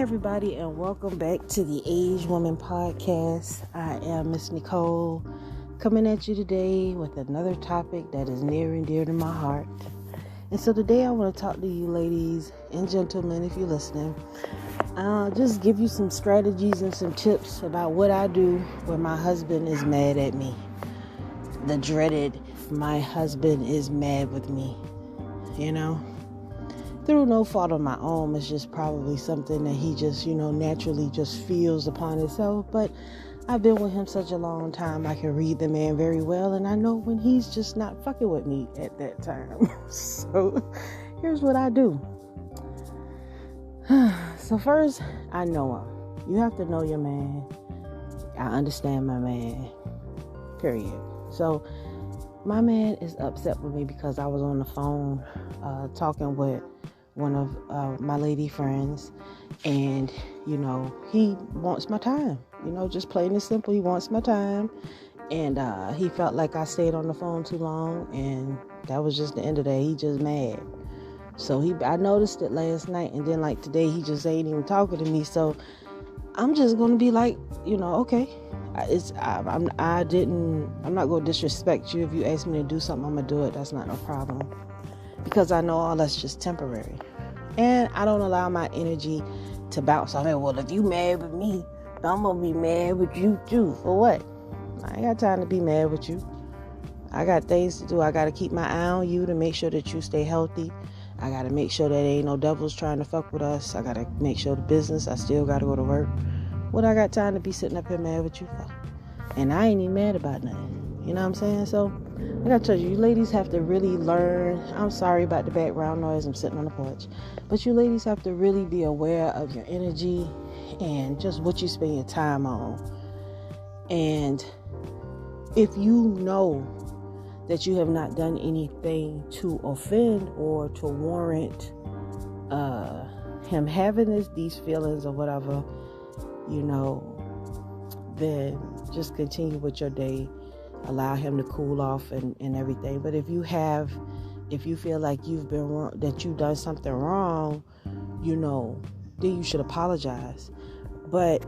everybody, and welcome back to the Age Woman Podcast. I am Miss Nicole, coming at you today with another topic that is near and dear to my heart. And so today I want to talk to you ladies and gentlemen, if you're listening. Just give you some strategies and some tips about what I do when my husband is mad at me. The dreaded, my husband is mad with me, through no fault of my own. It's just probably something that he just, naturally just feels upon himself. But I've been with him such a long time, I can read the man very well, and I know when he's just not fucking with me at that time. So here's what I do. So first, I know him. You have to know your man. I understand my man. Period. So my man is upset with me because I was on the phone talking with one of my lady friends, and he wants my time. Just plain and simple, he wants my time, and he felt like I stayed on the phone too long, and that was just the end of that. He just mad. So I noticed it last night, and then like today he just ain't even talking to me. So I'm just gonna be like, okay, I'm not gonna disrespect you. If you ask me to do something, I'm gonna do it. That's not no problem. Because I know all that's just temporary. And I don't allow my energy to bounce off. Well, if you mad with me, I'm going to be mad with you too. For what? I ain't got time to be mad with you. I got things to do. I got to keep my eye on you to make sure that you stay healthy. I got to make sure that there ain't no devils trying to fuck with us. I got to make sure the business, I still got to go to work. What I got time to be sitting up here mad with you for? And I ain't even mad about nothing. You know what I'm saying? So I gotta tell you, you ladies have to really learn. I'm sorry about the background noise. I'm sitting on the porch. But you ladies have to really be aware of your energy and just what you spend your time on. And if you know that you have not done anything to offend or to warrant him having these feelings or whatever, then just continue with your day. Allow him to cool off and everything. But if you feel like that you've done something wrong, then you should apologize. But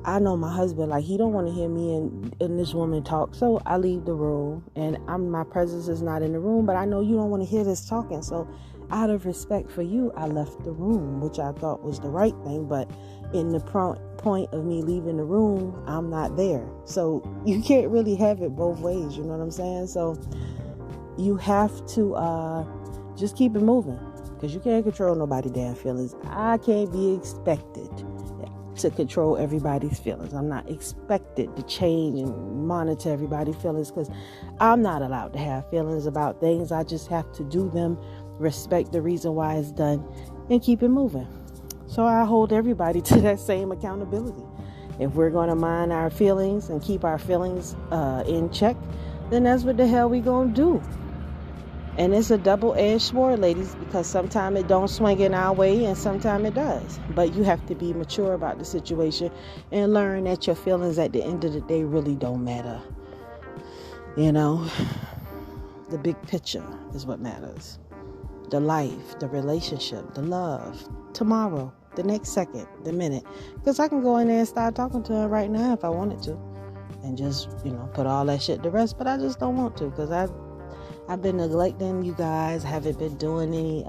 I know my husband, he don't want to hear me and this woman talk, so I leave the room, and my presence is not in the room, but I know you don't want to hear this talking, so out of respect for you, I left the room, which I thought was the right thing. But in the point of me leaving the room, I'm not there. So you can't really have it both ways, you know what I'm saying? So you have to just keep it moving, because you can't control nobody's damn feelings. I can't be expected to control everybody's feelings. I'm not expected to change and monitor everybody's feelings, because I'm not allowed to have feelings about things. I just have to do them, respect the reason why it's done, and keep it moving. So I hold everybody to that same accountability. If we're going to mind our feelings and keep our feelings in check, then that's what the hell we going to do. And it's a double-edged sword, ladies, because sometimes it don't swing in our way and sometimes it does. But you have to be mature about the situation and learn that your feelings at the end of the day really don't matter. The big picture is what matters. The life, the relationship, the love, tomorrow, the next second, the minute. Because I can go in there and start talking to her right now if I wanted to. And just, put all that shit to rest. But I just don't want to, because I've been neglecting you guys. I haven't been doing any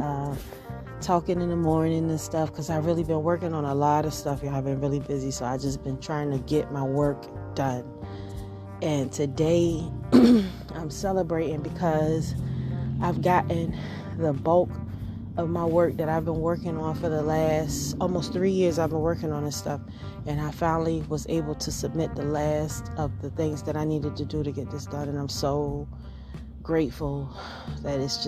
talking in the morning and stuff, because I've really been working on a lot of stuff. I've been really busy, so I've just been trying to get my work done. And today, I'm celebrating because I've gotten the bulk of my work that I've been working on for the last almost 3 years. I've been working on this stuff, and I finally was able to submit the last of the things that I needed to do to get this done. And I'm so grateful that it's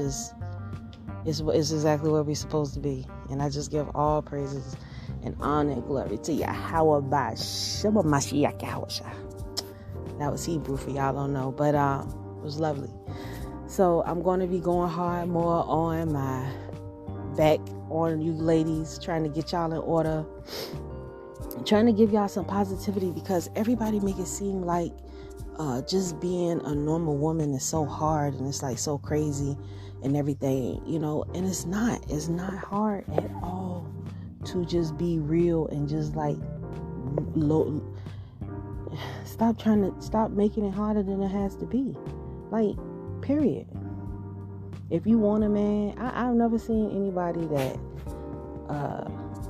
exactly where we're supposed to be. And I just give all praises and honor and glory to Yahweh B'Sheba Mashiach Yahweh. That was Hebrew for y'all don't know, but it was lovely. So I'm going to be going hard more on my back on you ladies, trying to get y'all in order, trying to give y'all some positivity, because everybody make it seem like just being a normal woman is so hard and it's so crazy and everything, and it's not hard at all. to just be real and just like stop making it harder than it has to be. Like, period. If you want a man, I've never seen anybody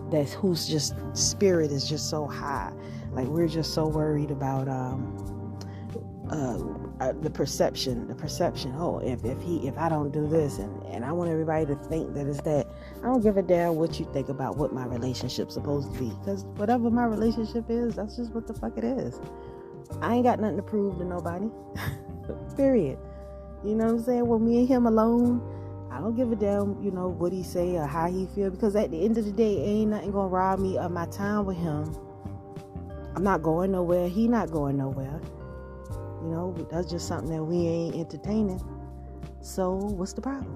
that's whose just spirit is just so high. Like, we're just so worried about the perception. Oh, if I don't do this, and I want everybody to think that it's that. I don't give a damn what you think about what my relationship's supposed to be, because whatever my relationship is, that's just what the fuck it is. I ain't got nothing to prove to nobody. Period. You know what I'm saying? Well, me and him alone, I don't give a damn, what he say or how he feel, because at the end of the day, ain't nothing gonna rob me of my time with him. I'm not going nowhere. He not going nowhere. That's just something that we ain't entertaining. So what's the problem?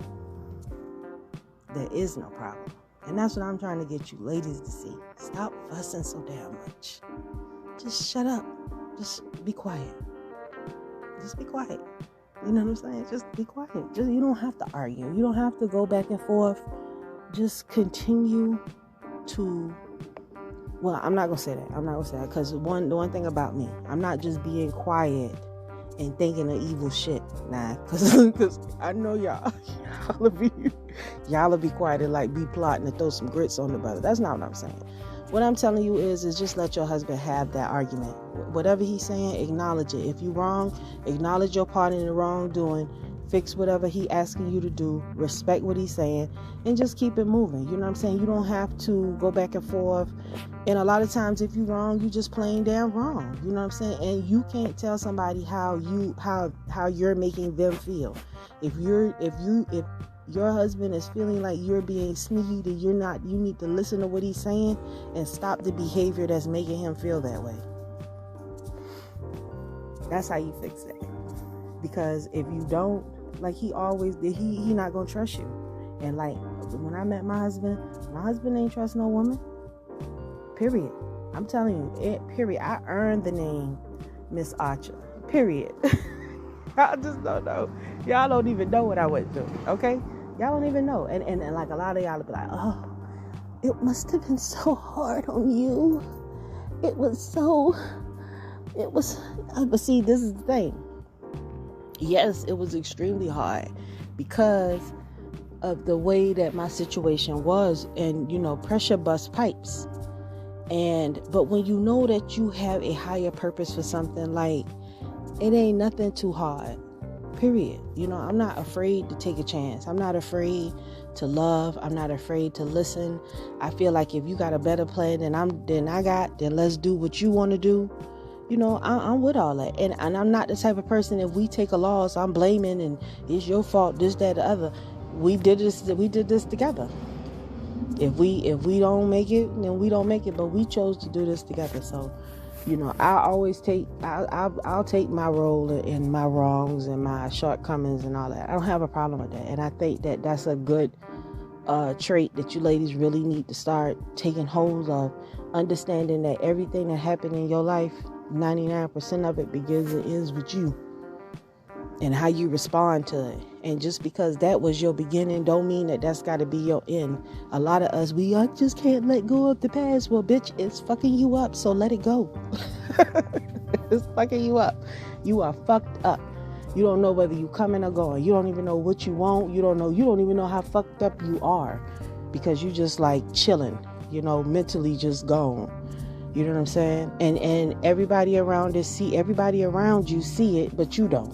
There is no problem. And that's what I'm trying to get you ladies to see. Stop fussing so damn much. Just shut up. Just be quiet. Just be quiet. You know what I'm saying? Just be quiet. You don't have to argue. You don't have to go back and forth. Just continue to... Well, I'm not going to say that. Because the one thing about me, I'm not just being quiet and thinking of evil shit. Nah, because I know y'all will be quiet and like be plotting to throw some grits on the butter. That's not what I'm saying. What I'm telling you is just let your husband have that argument. Whatever he's saying, acknowledge it. If you're wrong, acknowledge your part in the wrongdoing. Fix whatever he asking you to do. Respect what he's saying. And just keep it moving. You know what I'm saying? You don't have to go back and forth. And a lot of times if you're wrong, you just plain damn wrong. You know what I'm saying? And you can't tell somebody how you're making them feel. If your husband is feeling like you're being sneaky and you're not, you need to listen to what he's saying and stop the behavior that's making him feel that way. That's how you fix it. Because if you don't, like he always did, he not gonna trust you. And like when I met my husband ain't trust no woman. Period. I'm telling you, period. I earned the name Miss Archer. Period. I just don't know. Y'all don't even know what I went through. Okay? Y'all don't even know. And like a lot of y'all will be like, oh, it must have been so hard on you. But see, this is the thing. Yes, it was extremely hard because of the way that my situation was, and pressure bust pipes. But when you know that you have a higher purpose for something, like it ain't nothing too hard. Period. I'm not afraid to take a chance. I'm not afraid to love. I'm not afraid to listen. I feel like if you got a better plan than I got, then let's do what you want to do. I'm with all that. And I'm not the type of person, if we take a loss, I'm blaming and it's your fault, this, that, the other. We did this together. If we don't make it, then we don't make it. But we chose to do this together. So, I'll take my role in my wrongs and my shortcomings and all that. I don't have a problem with that. And I think that that's a good trait that you ladies really need to start taking hold of. Understanding that everything that happened in your life, 99% of it begins and ends with you and how you respond to it. And just because that was your beginning don't mean that that's got to be your end. A lot of us, I just can't let go of the past. Well, bitch, it's fucking you up, so let it go. It's fucking you up. You are fucked up. You don't know whether you coming or going. You don't even know what you want. You don't even know how fucked up you are, because you just like chilling, mentally just gone. You know what I'm saying? And everybody around you see it, but you don't.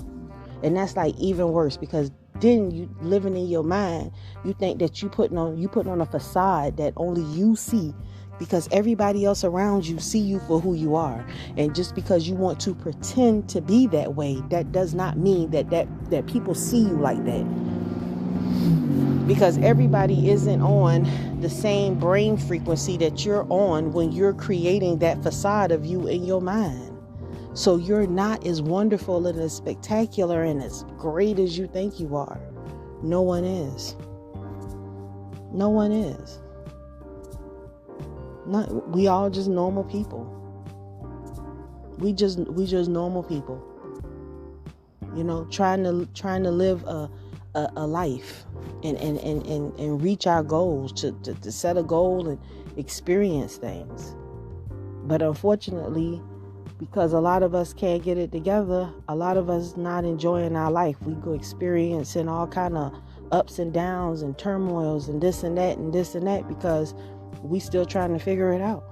And that's like even worse, because then you living in your mind, you think that you putting on a facade that only you see, because everybody else around you see you for who you are. And just because you want to pretend to be that way, that does not mean that people see you like that. Because everybody isn't on the same brain frequency that you're on when you're creating that facade of you in your mind. So you're not as wonderful and as spectacular and as great as you think you are. No one is. No one is. We all just normal people. We just normal people. Trying to live a life and reach our goals, to set a goal and experience things. But unfortunately, because a lot of us can't get it together, a lot of us not enjoying our life. We go experiencing all kind of ups and downs and turmoils and this and that and this and that because we still trying to figure it out.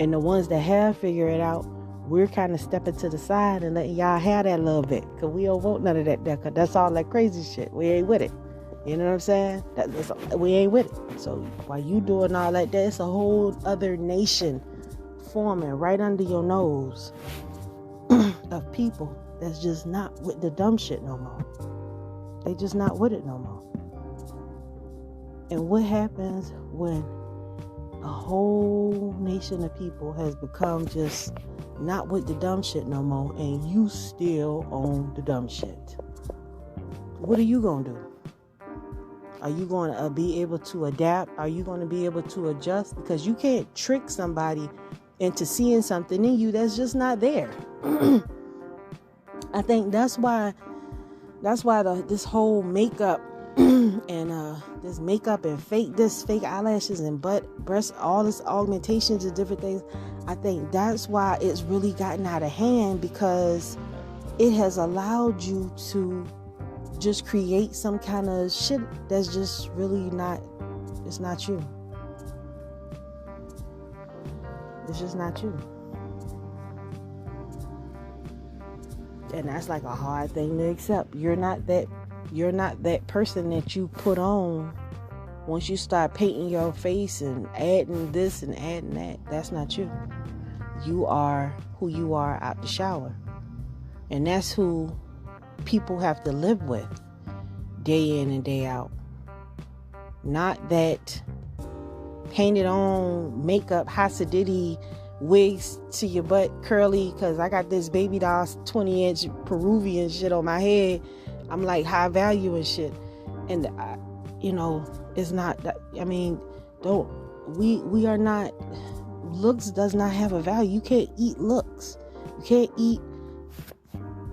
And the ones that have figured it out, we're kind of stepping to the side and letting y'all have that little bit, because we don't want none of that there, because that's all that crazy shit. We ain't with it. You know what I'm saying? We ain't with it. So while you doing all that, it's a whole other nation forming right under your nose of people that's just not with the dumb shit no more. They just not with it no more. And what happens when a whole nation of people has become just not with the dumb shit no more, and you still own the dumb shit? What are you gonna do? Are you going to be able to adapt? Are you going to be able to adjust? Because you can't trick somebody into seeing something in you that's just not there. I think that's why this whole makeup and this makeup and fake eyelashes and breast, all this augmentations and different things. I think that's why it's really gotten out of hand, because it has allowed you to just create some kind of shit that's just really it's not you. It's just not you. And that's like a hard thing to accept. You're not that person that you put on once you start painting your face and adding this and adding that. That's not you. You are who you are out the shower. And that's who people have to live with day in and day out. Not that painted on makeup, Hasidity wigs to your butt curly, because I got this baby doll 20-inch Peruvian shit on my head. I'm like high value and shit. And it's not that. I mean, we are not, looks does not have a value. You can't eat looks. You can't eat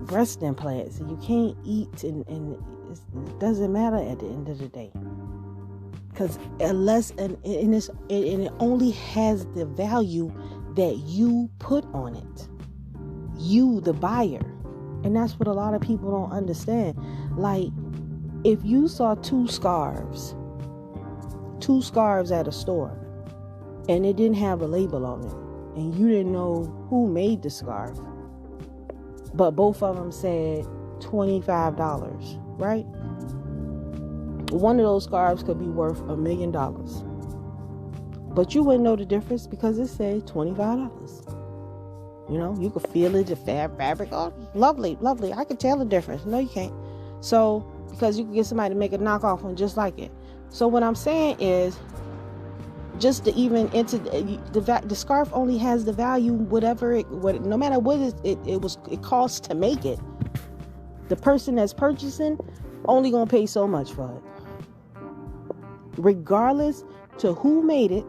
breast implants, and you can't eat, and it doesn't matter at the end of the day, because it only has the value that you put on it, you the buyer. And that's what a lot of people don't understand. Like, if you saw two scarves at a store, and it didn't have a label on it, and you didn't know who made the scarf, but both of them said $25, right? One of those scarves could be worth $1 million, but you wouldn't know the difference because it said $25. You could feel it, the fabric. Oh, lovely. I could tell the difference. No, you can't. So, because you could get somebody to make a knockoff one just like it. So what I'm saying is, just to even into the scarf only has the value no matter what it costs to make it. The person that's purchasing only gonna pay so much for it, regardless to who made it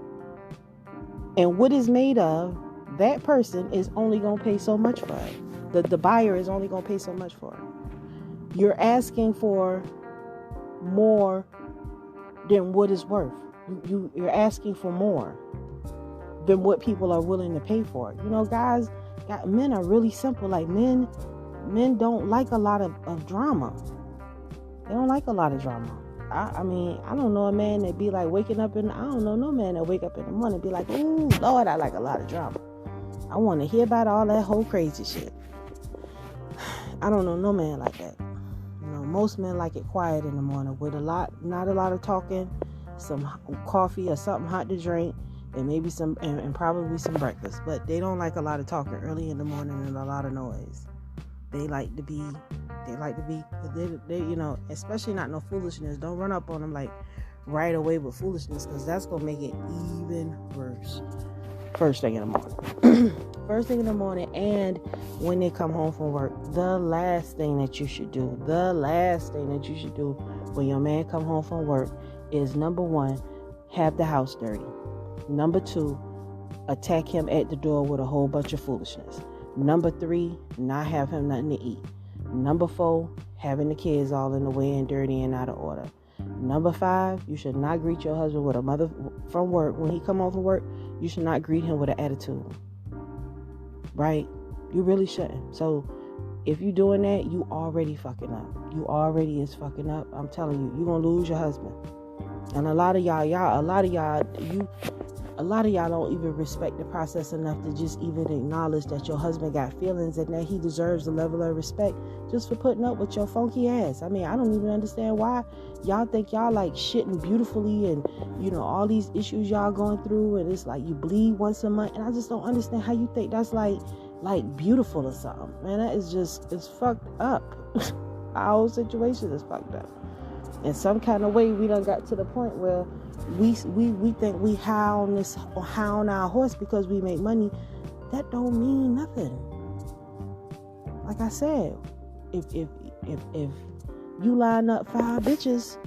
and what it's made of. That person is only gonna pay so much for it. The buyer is only gonna pay so much for it. You're asking for more than what it's worth. You're asking for more than what people are willing to pay for. Men are really simple. Like, men don't like a lot of drama. They don't like a lot of drama. I mean, I don't know a man that be like waking up I don't know no man that wake up in the morning and be like, ooh, Lord, I like a lot of drama. I want to hear about all that whole crazy shit. I don't know no man like that. Most men like it quiet in the morning with not a lot of talking, some coffee or something hot to drink, and maybe and probably some breakfast. But they don't like a lot of talking early in the morning and a lot of noise. They like to be, especially not no foolishness. Don't run up on them like right away with foolishness, because that's going to make it even worse. First thing in the morning, and when they come home from work, the last thing that you should do when your man come home from work is, number one, have the house dirty. Number two, attack him at the door with a whole bunch of foolishness. Number three, not have him nothing to eat. Number 4, having the kids all in the way and dirty and out of order. Number 5, you should not greet your husband with a mother from work. When he come home from work, you should not greet him with an attitude. Right? You really shouldn't. So if you're doing that, you already fucking up. You already is fucking up. I'm telling you, you're gonna lose your husband. And a lot of y'all don't even respect the process enough to just even acknowledge that your husband got feelings and that he deserves a level of respect just for putting up with your funky ass. I mean, I don't even understand why y'all think y'all like shitting beautifully and, all these issues y'all going through, and it's like you bleed once a month, and I just don't understand how you think that's like beautiful or something. Man, that is just, it's fucked up. Our whole situation is fucked up. In some kind of way, we done got to the point where we think we hound our horse because we make money. That don't mean nothing. Like I said, if you line up 5 bitches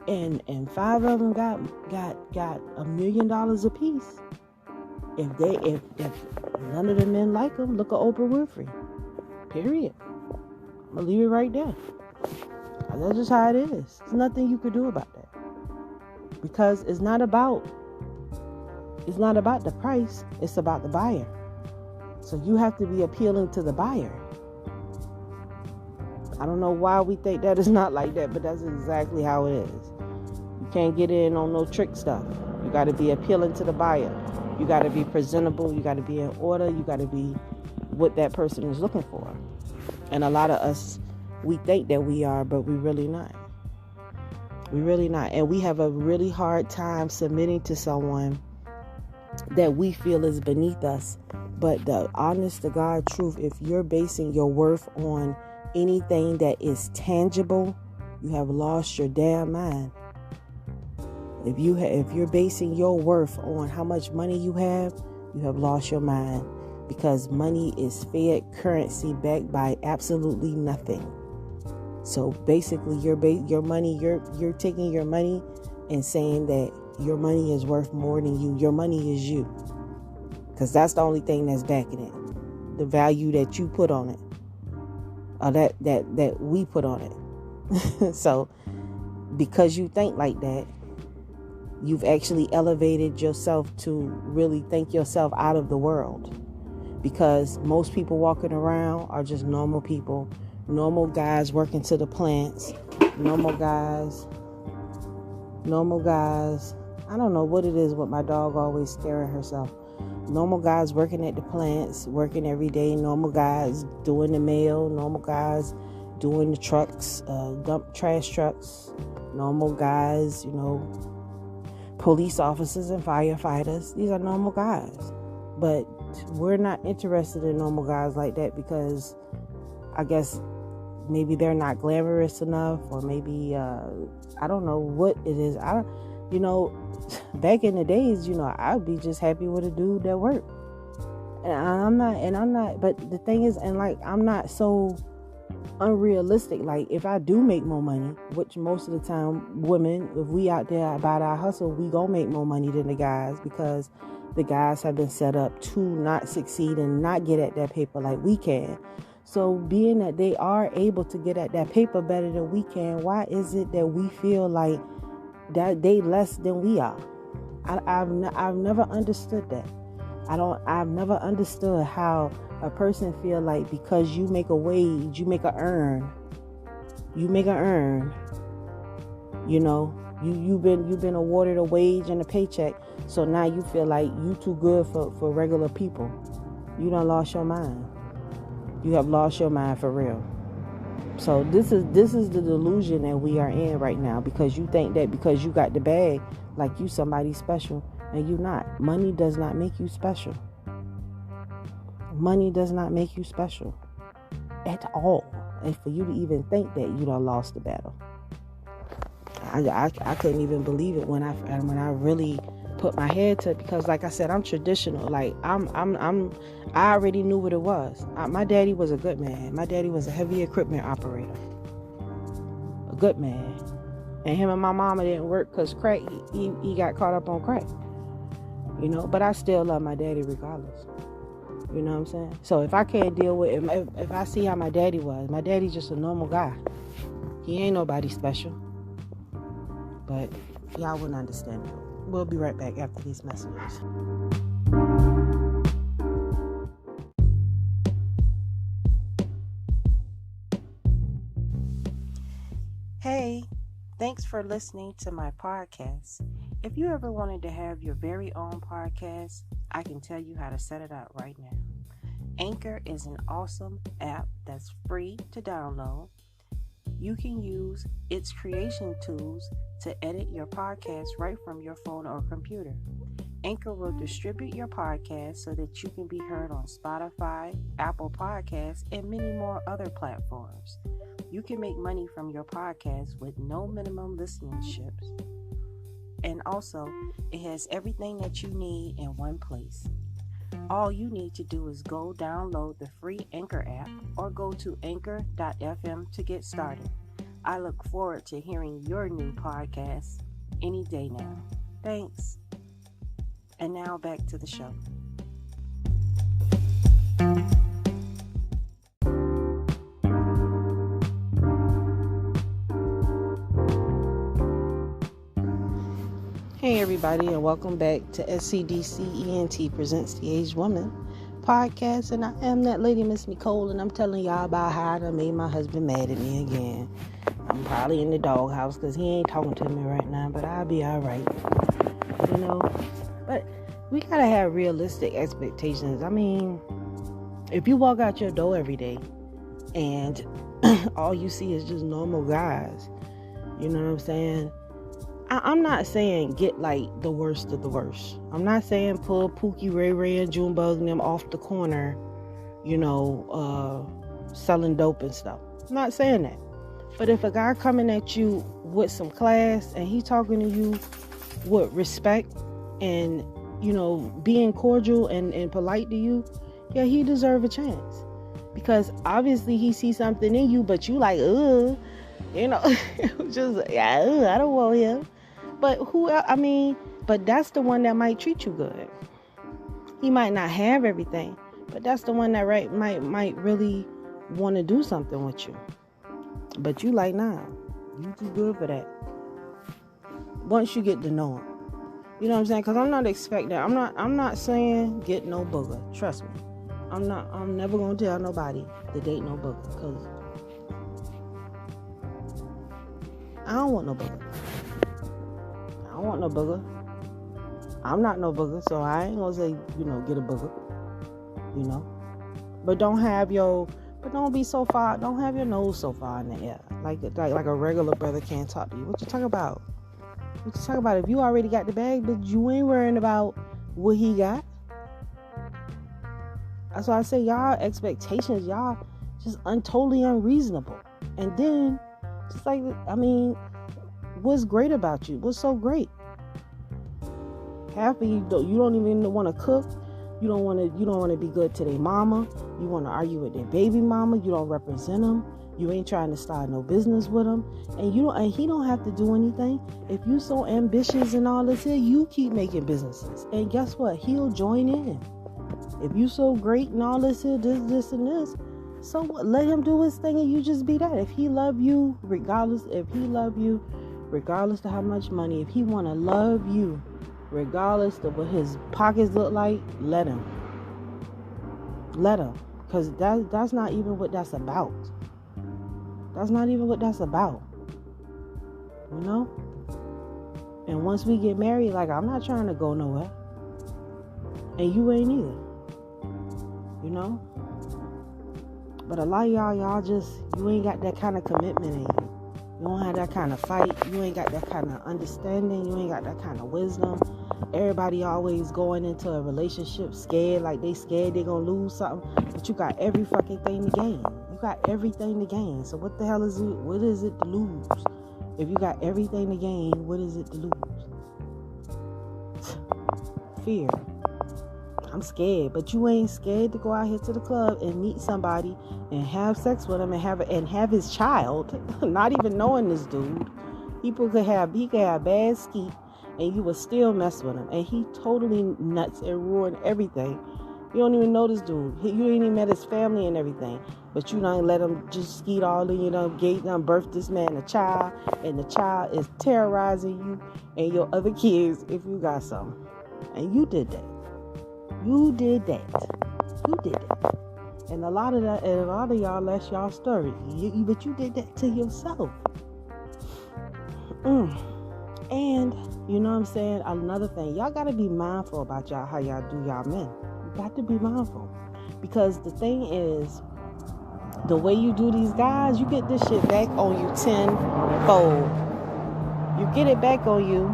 and 5 of them got $1 million a piece, if none of the men like them, look at Oprah Winfrey. Period. I'm gonna leave it right there. That's just how it is. There's nothing you could do about that. Because it's not about the price, it's about the buyer. So you have to be appealing to the buyer. I don't know why we think that is not like that, but that's exactly how it is. You can't get in on no trick stuff. You got to be appealing to the buyer. You got to be presentable. You got to be in order. You got to be what that person is looking for. And a lot of us, we think that we are, but we're really not. We're really not. And we have a really hard time submitting to someone that we feel is beneath us. But the honest to God truth, if you're basing your worth on anything that is tangible, you have lost your damn mind. If you're basing your worth on how much money you have lost your mind, because money is fiat currency backed by absolutely nothing. So basically, you're taking your money and saying that your money is worth more than you. Your money is you, because that's the only thing that's backing it. The value that you put on it, or that we put on it. So, because you think like that, you've actually elevated yourself to really think yourself out of the world. Because most people walking around are just normal people. Normal guys working to the plants. Normal guys. I don't know what it is with my dog always scaring herself. Normal guys working at the plants, working every day. Normal guys doing the mail. Normal guys doing the trucks, dump trash trucks. Normal guys, police officers and firefighters. These are normal guys. But we're not interested in normal guys like that because I guess maybe they're not glamorous enough, or maybe I don't know what it is. Back in the days, I'd be just happy with a dude that worked. And I'm not, but the thing is, I'm not so unrealistic. Like, if I do make more money, which most of the time women, if we out there about our hustle, we gonna make more money than the guys, because the guys have been set up to not succeed and not get at that paper like we can. So being that they are able to get at that paper better than we can, why is it that we feel like that they less than we are? I've never understood that. I've never understood how a person feel like because you make a wage, you make a earn. You've been awarded a wage and a paycheck, so now you feel like you too good for regular people. You done lost your mind. You have lost your mind for real. So this is the delusion that we are in right now, because you think that because you got the bag, like you somebody special, and you not. Money does not make you special. Money does not make you special at all. And for you to even think that, you done lost the battle. I couldn't even believe it when I really put my head to it, because like I said, I'm traditional. Like I already knew what it was. My daddy was a good man. My daddy was a heavy equipment operator. A good man. And him and my mama didn't work because crack, he got caught up on crack. But I still love my daddy regardless. You know what I'm saying? So if I can't deal with it, if I see how my daddy was, my daddy's just a normal guy. He ain't nobody special. But y'all wouldn't understand it. We'll be right back after these messages. Hey, thanks for listening to my podcast. If you ever wanted to have your very own podcast, I can tell you how to set it up right now. Anchor is an awesome app that's free to download. You can use its creation tools to edit your podcast right from your phone or computer. Anchor will distribute your podcast so that you can be heard on Spotify, Apple Podcasts, and many more other platforms. You can make money from your podcast with no minimum listenerships. And also, it has everything that you need in one place. All you need to do is go download the free Anchor app or go to anchor.fm to get started. I look forward to hearing your new podcast any day now. Thanks. And now back to the show. Hey everybody, and welcome back to SCDC ENT Presents The Aged Woman podcast. And I am that lady, Miss Nicole, and I'm telling y'all about how I done made my husband mad at me again. I'm probably in the doghouse because he ain't talking to me right now, but I'll be alright. You know, but we gotta have realistic expectations. I mean, if you walk out your door every day and all you see is just normal guys, you know what I'm saying? I'm not saying get like the worst of the worst. I'm not saying pull Pookie, Ray Ray, and Junebug and them off the corner, you know, selling dope and stuff. I'm not saying that. But if a guy coming at you with some class and he talking to you with respect and, you know, being cordial and polite to you, yeah, he deserve a chance. Because obviously he sees something in you, but you like, you know, just, yeah, I don't want him. But but that's the one that might treat you good. He might not have everything, but that's the one that might really want to do something with you. But you like, nah, you too good for that. Once you get to know him, you know what I'm saying? Because I'm not expecting. I'm not saying get no booger. Trust me, I'm never gonna tell nobody to date no booger because I don't want no booger. I don't want no booger. I'm not no booger, so I ain't gonna say, you know, get a booger. You know, but don't be so far. Don't have your nose so far in the air, like a regular brother can't talk to you. What you talking about? What you talking about? If you already got the bag, but you ain't worrying about what he got. That's why I say y'all expectations, y'all just totally unreasonable. And then, just like, I mean, what's great about you? What's so great? Half of you don't even want to cook. You don't want to be good to their mama. You want to argue with their baby mama. You don't represent them. You ain't trying to start no business with them. And he don't have to do anything. If you so ambitious and all this here, you keep making businesses. And guess what? He'll join in. If you so great and all this here, this and this, so what? Let him do his thing and you just be that. If he love you, regardless of how much money, if he want to love you, regardless of what his pockets look like, let him. Because that's not even what that's about. That's not even what that's about. You know? And once we get married, like, I'm not trying to go nowhere. And you ain't either. You know? But a lot of y'all just, you ain't got that kind of commitment in you. You don't have that kind of fight. You ain't got that kind of understanding. You ain't got that kind of wisdom. Everybody always going into a relationship scared, like they scared they gonna lose something. But you got every fucking thing to gain. You got everything to gain. So what the hell is it? What is it to lose? If you got everything to gain, what is it to lose? Fear. I'm scared, but you ain't scared to go out here to the club and meet somebody and have sex with him and have his child, not even knowing this dude. He could have bad skeet, and you would still mess with him, and he totally nuts and ruin everything You don't even know this dude. You ain't even met his family and everything. But you don't let him just skeet all in, gate done birth this man a child, and the child is terrorizing you and your other kids if you got something. And you did that. You did that. And a lot of y'all, that's y'all story. But you did that to yourself. And you know what I'm saying? Another thing, y'all gotta be mindful about how y'all do y'all men. You got to be mindful. Because the thing is, the way you do these guys, you get this shit back on you tenfold. You get it back on you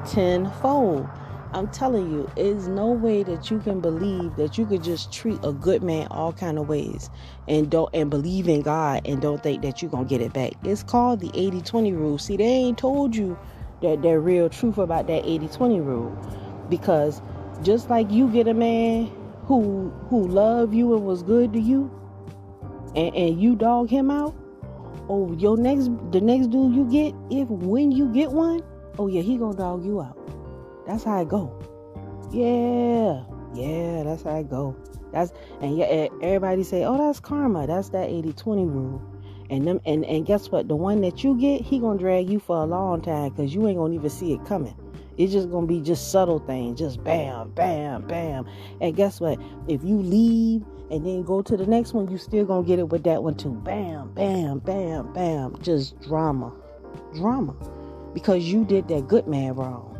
tenfold. I'm telling you, there's no way that you can believe that you could just treat a good man all kind of ways and believe in God and don't think that you're gonna get it back. It's called the 80-20 rule. See, they ain't told you that real truth about that 80-20 rule, because just like you get a man who loved you and was good to you, and you dog him out, the next dude you get, when you get one, he gonna dog you out. That's how it go. Yeah, that's how it go. Everybody say, that's karma. That's that 80-20 rule. And guess what? The one that you get, he gonna drag you for a long time, because you ain't gonna even see it coming. It's just gonna be just subtle things, just bam, bam, bam. And guess what? If you leave and then go to the next one, you still gonna get it with that one too. Bam, bam, bam, bam. Just drama. Because you did that good man wrong.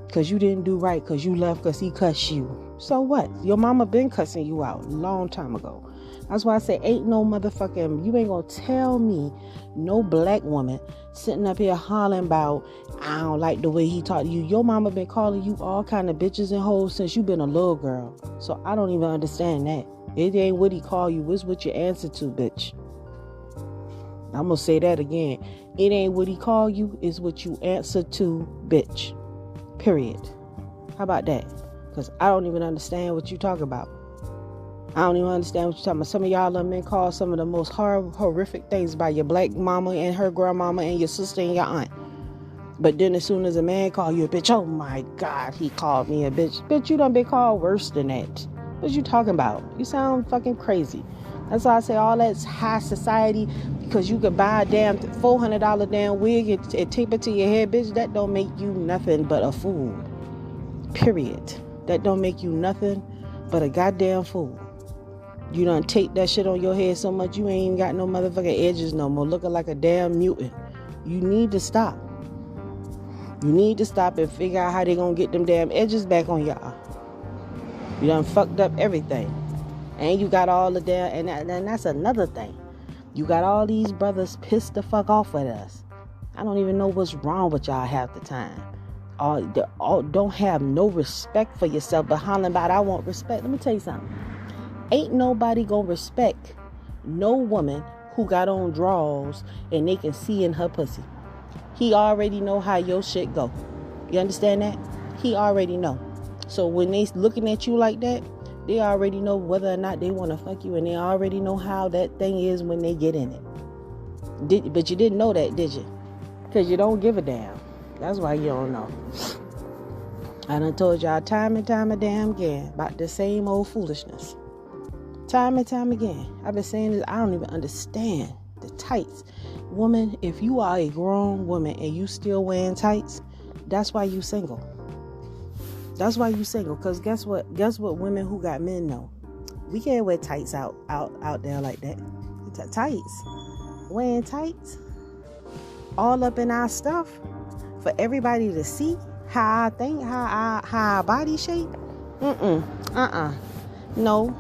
Because you didn't do right, because you left because he cussed you. So what? Your mama been cussing you out a long time ago. That's why I say ain't no motherfucking, you ain't gonna tell me no black woman sitting up here hollering about, I don't like the way he talked to you. Your mama been calling you all kind of bitches and hoes since you been a little girl. So I don't even understand that. It ain't what he call you, it's what you answer to, bitch. I'm gonna say that again. It ain't what he call you, it's what you answer to, bitch. Period. How about that? Because I don't even understand what you talk about. I don't even understand what you're talking about. Some of y'all have been called some of the most horrific things by your black mama and her grandmama and your sister and your aunt. But then as soon as a man call you a bitch, oh my God, he called me a bitch. Bitch, you done been called worse than that. What you talking about? You sound fucking crazy. That's why I say all that's high society, because you could buy a damn $400 damn wig and tape it to your head, bitch. That don't make you nothing but a fool. Period. That don't make you nothing but a goddamn fool. You done tape that shit on your head so much you ain't even got no motherfucking edges no more, looking like a damn mutant. You need to stop. You need to stop and figure out how they gonna get them damn edges back on y'all. You done fucked up everything. And you got all the damn, and that's another thing. You got all these brothers pissed the fuck off with us. I don't even know what's wrong with y'all half the time. Don't have no respect for yourself, but hollering about I want respect. Let me tell you something. Ain't nobody gonna respect no woman who got on drawers and they can see in her pussy. He already know how your shit go. You understand that? He already know. So when they looking at you like that, they already know whether or not they want to fuck you, and they already know how that thing is when they get in it. But you didn't know that, did you? Because you don't give a damn. That's why you don't know. I done told y'all time and time again about the same old foolishness. Time and time again. I've been saying this. I don't even understand the tights. Woman, if you are a grown woman and you still wearing tights, that's why you single. That's why you single. Because guess what women who got men know? We can't wear tights out there like that. Tights. Wearing tights. All up in our stuff. For everybody to see how I think, how our body shape. No.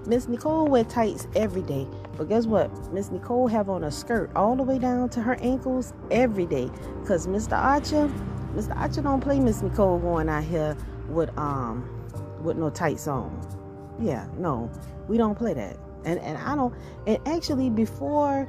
Miss Nicole wear tights every day. But guess what? Miss Nicole have on a skirt all the way down to her ankles every day. Because Mr. Archer don't play Miss Nicole going out here with no tights on. Yeah, no. We don't play that. And I don't, and actually before,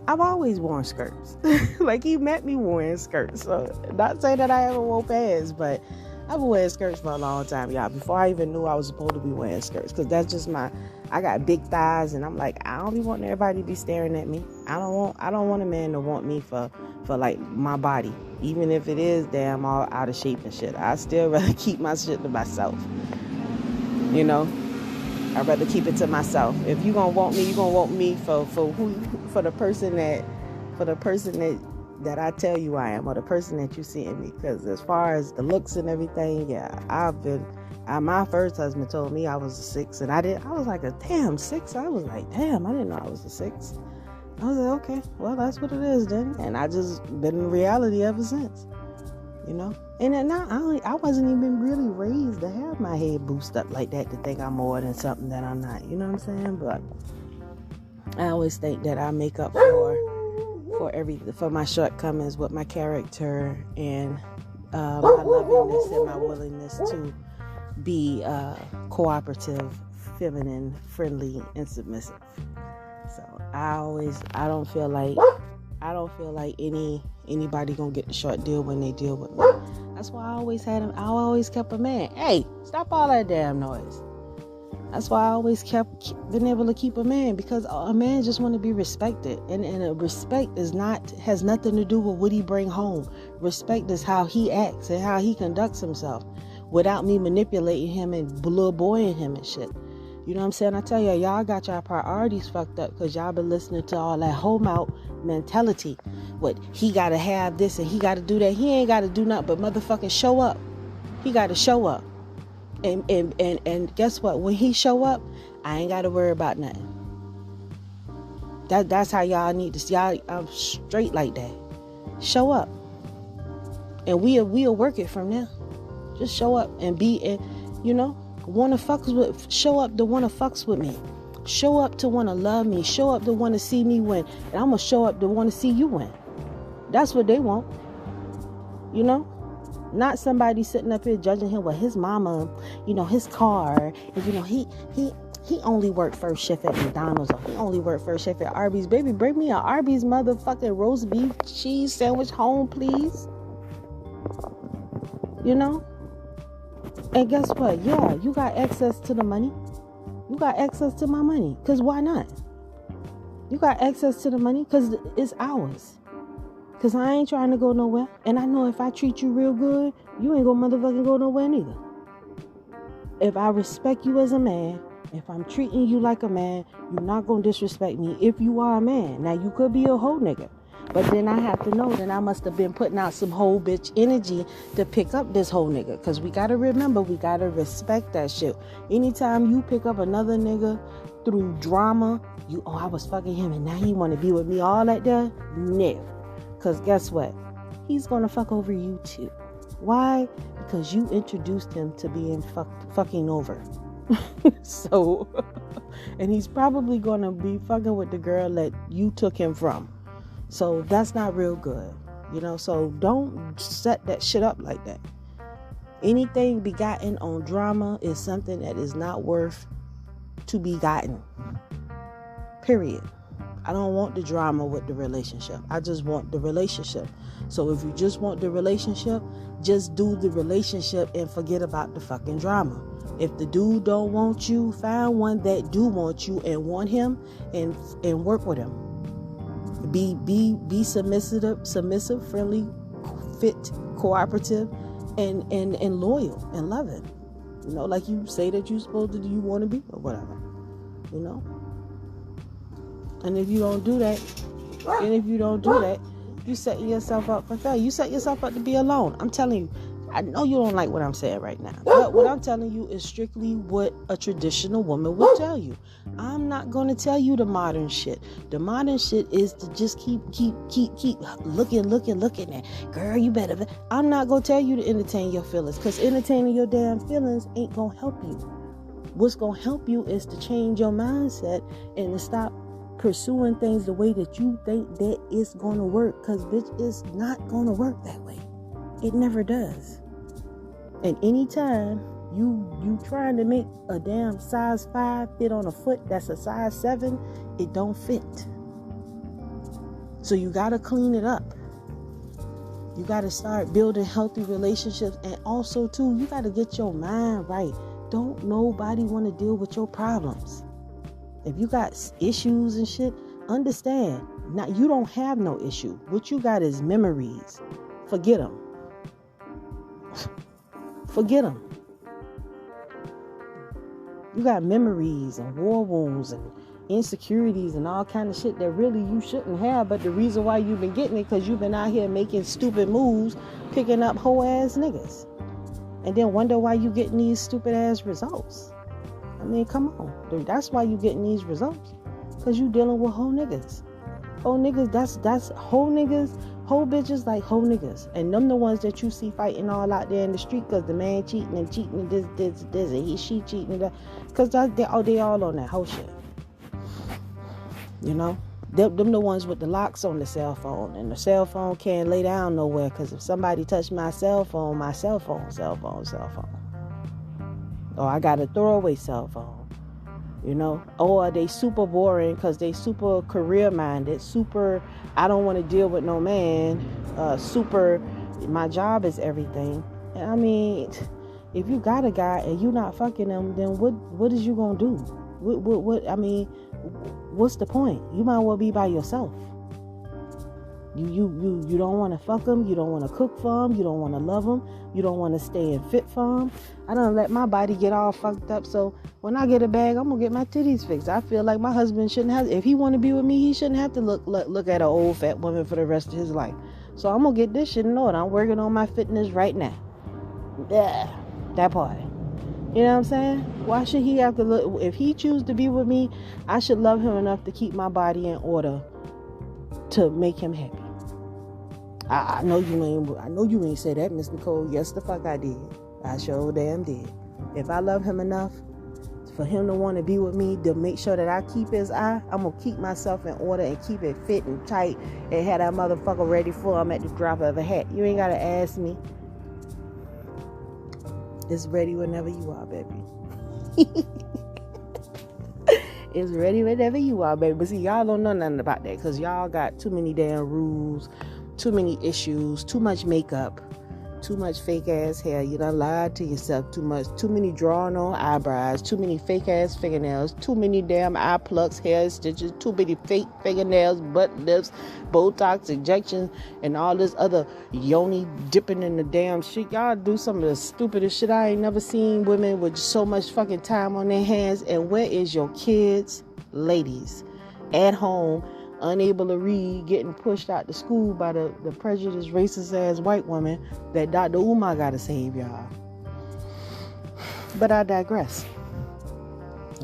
I've always worn skirts. Like he met me wearing skirts. So not saying that I ever wore pants, but I've been wearing skirts for a long time, y'all. Before I even knew I was supposed to be wearing skirts. Because that's just I got big thighs, and I'm like, I don't be wanting everybody to be staring at me. I don't want a man to want me for like my body. Even if it is damn all out of shape and shit. I still rather keep my shit to myself. You know, I'd rather keep it to myself. If you gonna want me, you gonna want me for the person that I tell you I am, or the person that you see in me. Because as far as the looks and everything, yeah, my first husband told me I was a 6, and I was like, a damn 6. I was like, damn, I didn't know I was a 6. I was like, okay, well, that's what it is then. And I just been in reality ever since, you know. And then I wasn't even really raised to have my head boosted up like that, to think I'm more than something that I'm not. You know what I'm saying? But I always think that I make up for my shortcomings with my character and my lovingness and my willingness to be cooperative, feminine, friendly, and submissive. So I don't feel like anybody gonna get the short deal when they deal with me. That's why I always kept a man. Hey, stop all that damn noise. That's why I always been able to keep a man, because a man just want to be respected, and respect has nothing to do with what he bring home. Respect is how he acts and how he conducts himself, without me manipulating him and little boying him and shit. You know what I'm saying? I tell y'all got y'all priorities fucked up, because y'all been listening to all that home out mentality. What, he gotta have this and he gotta do that. He ain't gotta do nothing but motherfucking show up. He gotta show up. And guess what? When he show up, I ain't gotta worry about nothing. That's how y'all need to. Y'all, I'm straight like that. Show up, and we'll work it from there. Just show up and be, and you know, show up to wanna fucks with me. Show up to wanna love me. Show up to wanna see me win, and I'm gonna show up to wanna see you win. That's what they want. You know. Not somebody sitting up here judging him with his mama, you know, his car, and you know, he only worked first shift at McDonald's, or he only worked first shift at Arby's. Baby, bring me an Arby's motherfucking roast beef cheese sandwich home, please. You know? And guess what? Yeah, you got access to the money. You got access to my money, because why not? You got access to the money because it's ours. Because I ain't trying to go nowhere. And I know if I treat you real good, you ain't gonna motherfucking go nowhere neither. If I respect you as a man, if I'm treating you like a man, you're not gonna disrespect me if you are a man. Now, you could be a hoe nigga. But then I have to know that I must have been putting out some whole bitch energy to pick up this whole nigga. Because we got to remember, we got to respect that shit. Anytime you pick up another nigga through drama, I was fucking him and now he want to be with me, all that there, no. Because guess what? He's going to fuck over you too. Why? Because you introduced him to being fucking over. So, and he's probably going to be fucking with the girl that you took him from. So that's not real good. You know, so don't set that shit up like that. Anything begotten on drama is something that is not worth to be gotten. Period. I don't want the drama with the relationship. I just want the relationship. So if you just want the relationship, just do the relationship and forget about the fucking drama. If the dude don't want you, find one that do want you and want him, and work with him. Be submissive, friendly, fit, cooperative, and loyal and loving. You know, like you say that you're supposed to do, you want to be, or whatever. You know. And if you don't do that, you set yourself up for failure. You set yourself up to be alone. I'm telling you, I know you don't like what I'm saying right now, but what I'm telling you is strictly what a traditional woman would tell you. I'm not going to tell you the modern shit. The modern shit is to just keep looking at, girl, you better. I'm not going to tell you to entertain your feelings, because entertaining your damn feelings ain't going to help you. What's going to help you is to change your mindset and to stop pursuing things the way that you think that it's going to work, because bitch, it's not going to work that way. It never does. And anytime you trying to make a damn size 5 fit on a foot that's a size 7, it don't fit. So you got to clean it up. You got to start building healthy relationships, and also too, you got to get your mind right. Don't nobody want to deal with your problems. If you got issues and shit, understand. Now, you don't have no issue. What you got is memories. Forget them. Forget them. You got memories and war wounds and insecurities and all kind of shit that really you shouldn't have. But the reason why you've been getting it because you've been out here making stupid moves, picking up hoe ass niggas, and then wonder why you getting these stupid ass results. I mean, come on, dude. That's why you getting these results, because you dealing with hoe niggas. Hoe niggas, that's hoe niggas. Hoe bitches like hoe niggas. And them the ones that you see fighting all out there in the street because the man cheating and this and she cheating and that. Because they all on that hoe shit. You know? Them the ones with the locks on the cell phone. And the cell phone can't lay down nowhere because if somebody touched my cell phone. Or I got a throwaway cell phone. You know, or they super boring because they super career minded, super I don't want to deal with no man, super my job is everything. And I mean, if you got a guy and you not fucking him, then what is you gonna do? What I mean, what's the point? You might well be by yourself. You don't want to fuck them. You don't want to cook for them. You don't want to love them. You don't want to stay in fit for them. I don't let my body get all fucked up. So when I get a bag, I'm gonna get my titties fixed. I feel like my husband shouldn't have. If he want to be with me, he shouldn't have to look at an old fat woman for the rest of his life. So I'm gonna get this shit in order. I'm working on my fitness right now. Yeah, that part. You know what I'm saying? Why should he have to look? If he choose to be with me, I should love him enough to keep my body in order to make him happy. I know you ain't say that, Miss Nicole. Yes, the fuck I did. I sure damn did. If I love him enough for him to want to be with me, to make sure that I keep his eye, I'm gonna keep myself in order and keep it fit and tight and have that motherfucker ready for him at the drop of a hat. You ain't gotta ask me. It's ready whenever you are, baby. It's ready whenever you are, baby. But see, y'all don't know nothing about that because y'all got too many damn rules, too many issues, too much makeup, too much fake ass hair. You done lied to yourself too much. Too many drawn on eyebrows, too many fake ass fingernails, too many damn eye plucks, hair stitches, too many fake fingernails, butt lips, Botox injections, and all this other yoni dipping in the damn shit. Y'all do some of the stupidest shit. I ain't never seen women with so much fucking time on their hands. And where is your kids, ladies, at home, unable to read, getting pushed out to school by the prejudiced, racist ass white woman that Dr. Umar gotta save y'all. But I digress.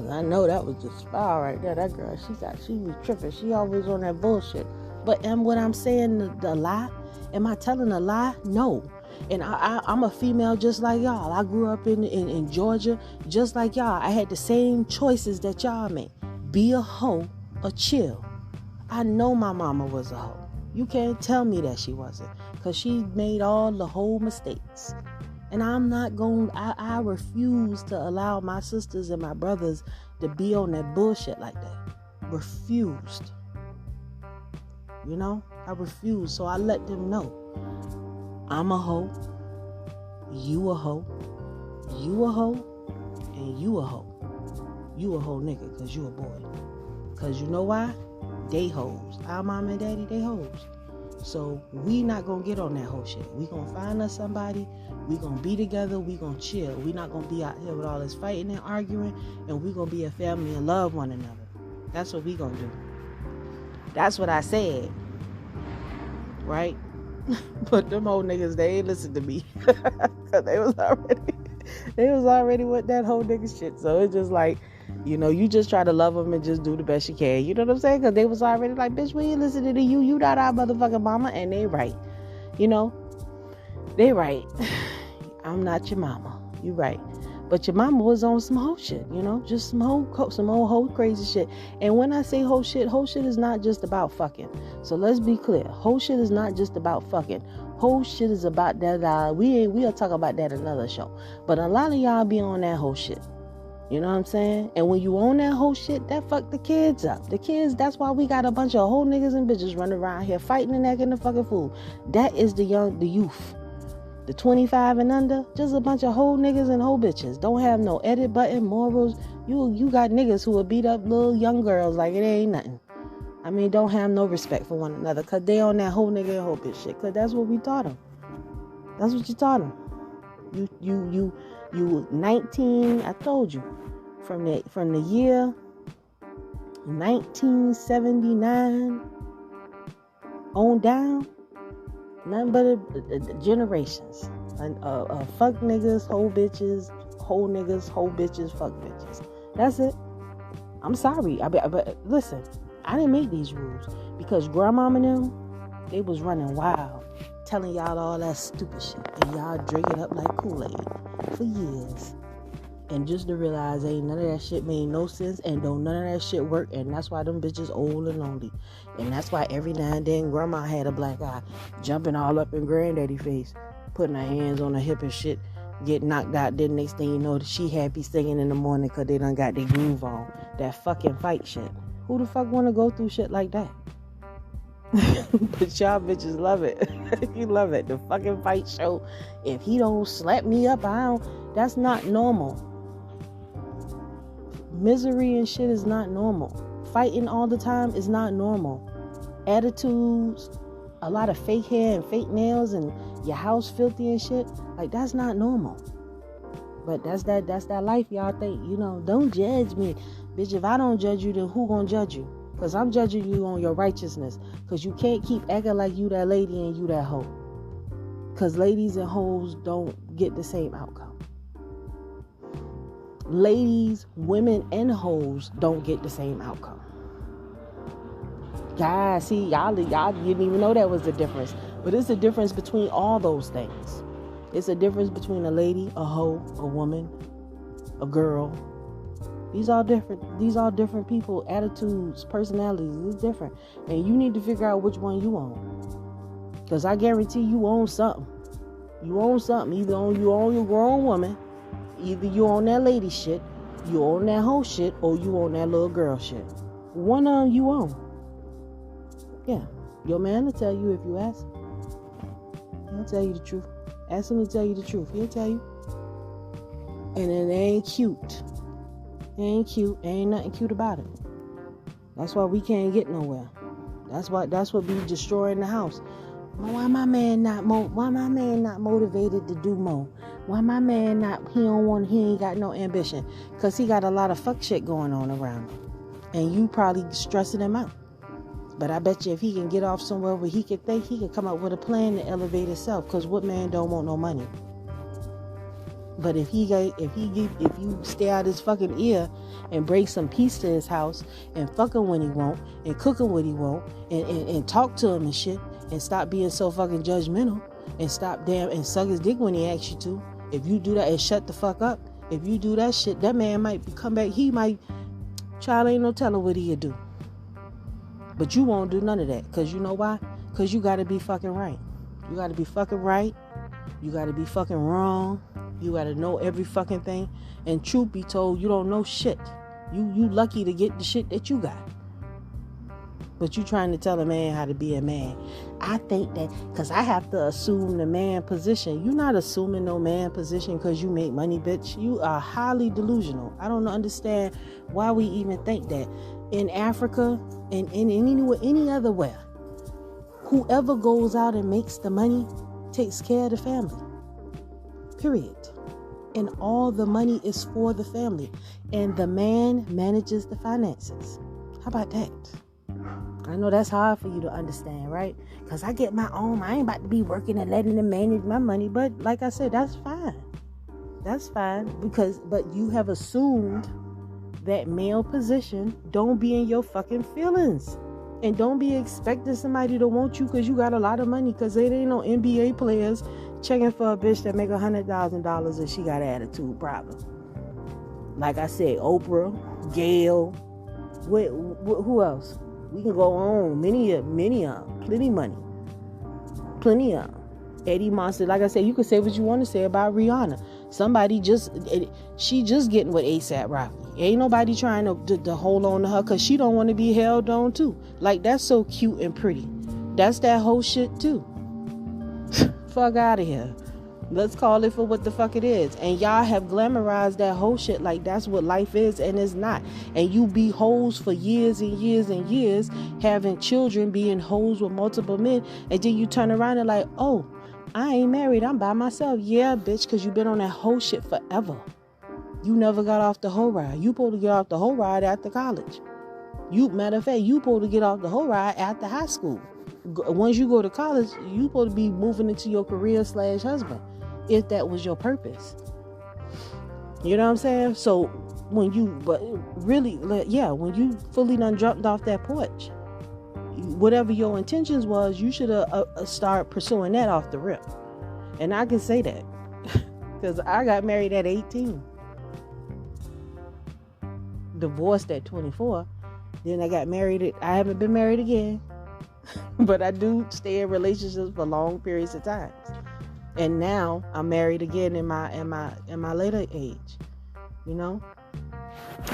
I know that was just foul right there. That girl, she was tripping. She always on that bullshit. But am what I'm saying the lie? Am I telling a lie? No. And I'm a female just like y'all. I grew up in Georgia just like y'all. I had the same choices that y'all made. Be a hoe or chill. I know my mama was a hoe. You can't tell me that she wasn't, because she made all the whole mistakes. And I'm not going, I refuse to allow my sisters and my brothers to be on that bullshit like that. Refused. You know, I refuse. So I let them know, I'm a hoe, you a hoe, you a hoe, and you a hoe. You a hoe nigga, because you a boy. Because you know why? They hoes. Our mom and daddy, they hoes. So we not gonna get on that whole shit. We gonna find us somebody. We gonna be together. We gonna chill. We not gonna be out here with all this fighting and arguing. And we gonna be a family and love one another. That's what we gonna do. That's what I said. Right? But them old niggas, they ain't listen to me. Cause they was already with that whole nigga shit. So it's just like, you know, you just try to love them and just do the best you can. You know what I'm saying? Because they was already like, bitch, we ain't listening to you. You not our motherfucking mama. And they right. You know? They right. I'm not your mama. You right. But your mama was on some whole shit, you know? Just some old whole crazy shit. And when I say whole shit is not just about fucking. So let's be clear. Whole shit is not just about fucking. Whole shit is about that. We'll talk about that another show. But a lot of y'all be on that whole shit. You know what I'm saying? And when you own that whole shit, that fuck the kids up. The kids, that's why we got a bunch of whole niggas and bitches running around here fighting and acting the fucking fool. That is the youth. The 25 and under, just a bunch of whole niggas and whole bitches. Don't have no edit button, morals. You got niggas who will beat up little young girls like it ain't nothing. I mean, don't have no respect for one another because they on that whole nigga and whole bitch shit. Because that's what we taught them. That's what you taught them. You 19, I told you. from the year 1979 on down, nothing but generations. Fuck niggas, hoe bitches, hoe niggas, hoe bitches, fuck bitches. That's it. I'm sorry. But listen, I didn't make these rules because grandmama and them, they was running wild, telling y'all all that stupid shit, and y'all drink it up like Kool-Aid for years. And just to realize ain't none of that shit made no sense, and don't none of that shit work, and that's why them bitches old and lonely. And that's why every now and then grandma had a black eye, jumping all up in granddaddy face, putting her hands on her hip and shit, get knocked out. Then next thing you know, she happy singing in the morning because they done got their groove on. That fucking fight shit. Who the fuck want to go through shit like that? But y'all bitches love it. You love it. The fucking fight show. If he don't slap me up, that's not normal. Misery and shit is not normal. Fighting all the time is not normal. Attitudes, a lot of fake hair and fake nails, and your house filthy and shit, like that's not normal. But that's that life y'all think, don't judge me. Bitch, if I don't judge you, then who gonna judge you? Because I'm judging you on your righteousness. Because you can't keep acting like you that lady and you that hoe. Because ladies and hoes don't get the same outcome. Ladies, women, and hoes don't get the same outcome. Guys, see, y'all didn't even know that was the difference. But it's the difference between all those things. It's a difference between a lady, a hoe, a woman, a girl. These are different people, attitudes, personalities. It's different. And you need to figure out which one you own. Because I guarantee you own something. You own something. Either you own your grown woman, either you own that lady shit, you own that hoe shit, or you own that little girl shit. One of them you own. Yeah. Your man will tell you if you ask him. He'll tell you the truth. Ask him to tell you the truth. He'll tell you. And it ain't cute. It ain't cute. Ain't nothing cute about it. That's why we can't get nowhere. That's what be destroying the house. Why my man not motivated to do more? Why my man he ain't got no ambition? Because he got a lot of fuck shit going on around him. And you probably stressing him out. But I bet you if he can get off somewhere where he can think, he can come up with a plan to elevate himself. Because what man don't want no money? But if you stay out his fucking ear and bring some peace to his house and fuck him when he won't and cook him when he won't and talk to him and shit and stop being so fucking judgmental and stop and suck his dick when he asks you to. If you do that and shut the fuck up, if you do that shit, that man might come back. He might, child, ain't no telling what he'll do. But you won't do none of that. Because you know why? Because you got to be fucking right. You got to be fucking right. You got to be fucking wrong. You got to know every fucking thing. And truth be told, you don't know shit. You lucky to get the shit that you got. But you trying to tell a man how to be a man. I think that because I have to assume the man position. You're not assuming no man position because you make money, bitch. You are highly delusional. I don't understand why we even think that. In Africa and in any other where, whoever goes out and makes the money takes care of the family. Period. And all the money is for the family. And the man manages the finances. How about that? I know that's hard for you to understand, right? Because I get my own. I ain't about to be working and letting them manage my money. But like I said, that's fine. That's fine. But you have assumed that male position. Don't be in your fucking feelings. And don't be expecting somebody to want you because you got a lot of money. Because there ain't no NBA players checking for a bitch that make $100,000 and she got an attitude problem. Like I said, Oprah, Gail, who else? We can go on. Many of them. Plenty money. Plenty of them. Eddie Monster. Like I said, you can say what you want to say about Rihanna. She just getting with A$AP Rocky. Ain't nobody trying to hold on to her because she don't want to be held on too. Like, that's so cute and pretty. That's that whole shit too. Fuck out of here. Let's call it for what the fuck it is. And y'all have glamorized that whole shit like that's what life is, and it's not. And you be hoes for years and years and years, having children, being hoes with multiple men, and then you turn around and like, oh, I ain't married, I'm by myself. Yeah, bitch, because you've been on that whole shit forever. You never got off the whole ride. You supposed to get off the whole ride after college. Matter of fact, you supposed to get off the whole ride after high school. Once you go to college, you supposed to be moving into your career / husband, if that was your purpose. You know what I'm saying? So when you fully done jumped off that porch, whatever your intentions was, you should have start pursuing that off the rip. And I can say that because I got married at 18, divorced at 24. Then I got married. I haven't been married again, but I do stay in relationships for long periods of time. And now I'm married again in my later age, you know.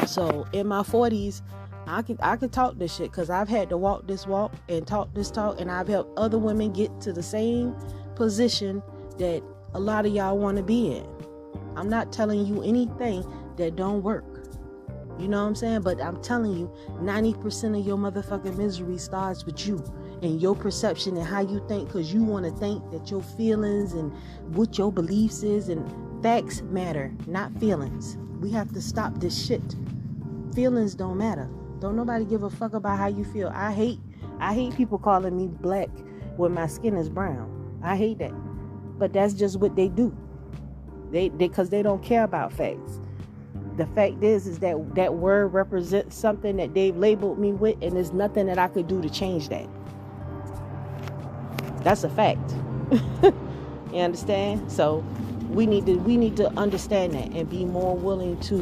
So in my 40s, I could talk this shit because I've had to walk this walk and talk this talk, and I've helped other women get to the same position that a lot of y'all want to be in. I'm not telling you anything that don't work. You know what I'm saying? But I'm telling you, 90% of your motherfucking misery starts with you and your perception and how you think, because you want to think that your feelings and what your beliefs is, and facts matter, not feelings. We have to stop this shit. Feelings don't matter. Don't nobody give a fuck about how you feel. I hate people calling me black when my skin is brown. I hate that. But that's just what they do. Because they don't care about facts. The fact is that that word represents something that they've labeled me with, and there's nothing that I could do to change that. That's a fact. You understand? So we need to understand that and be more willing to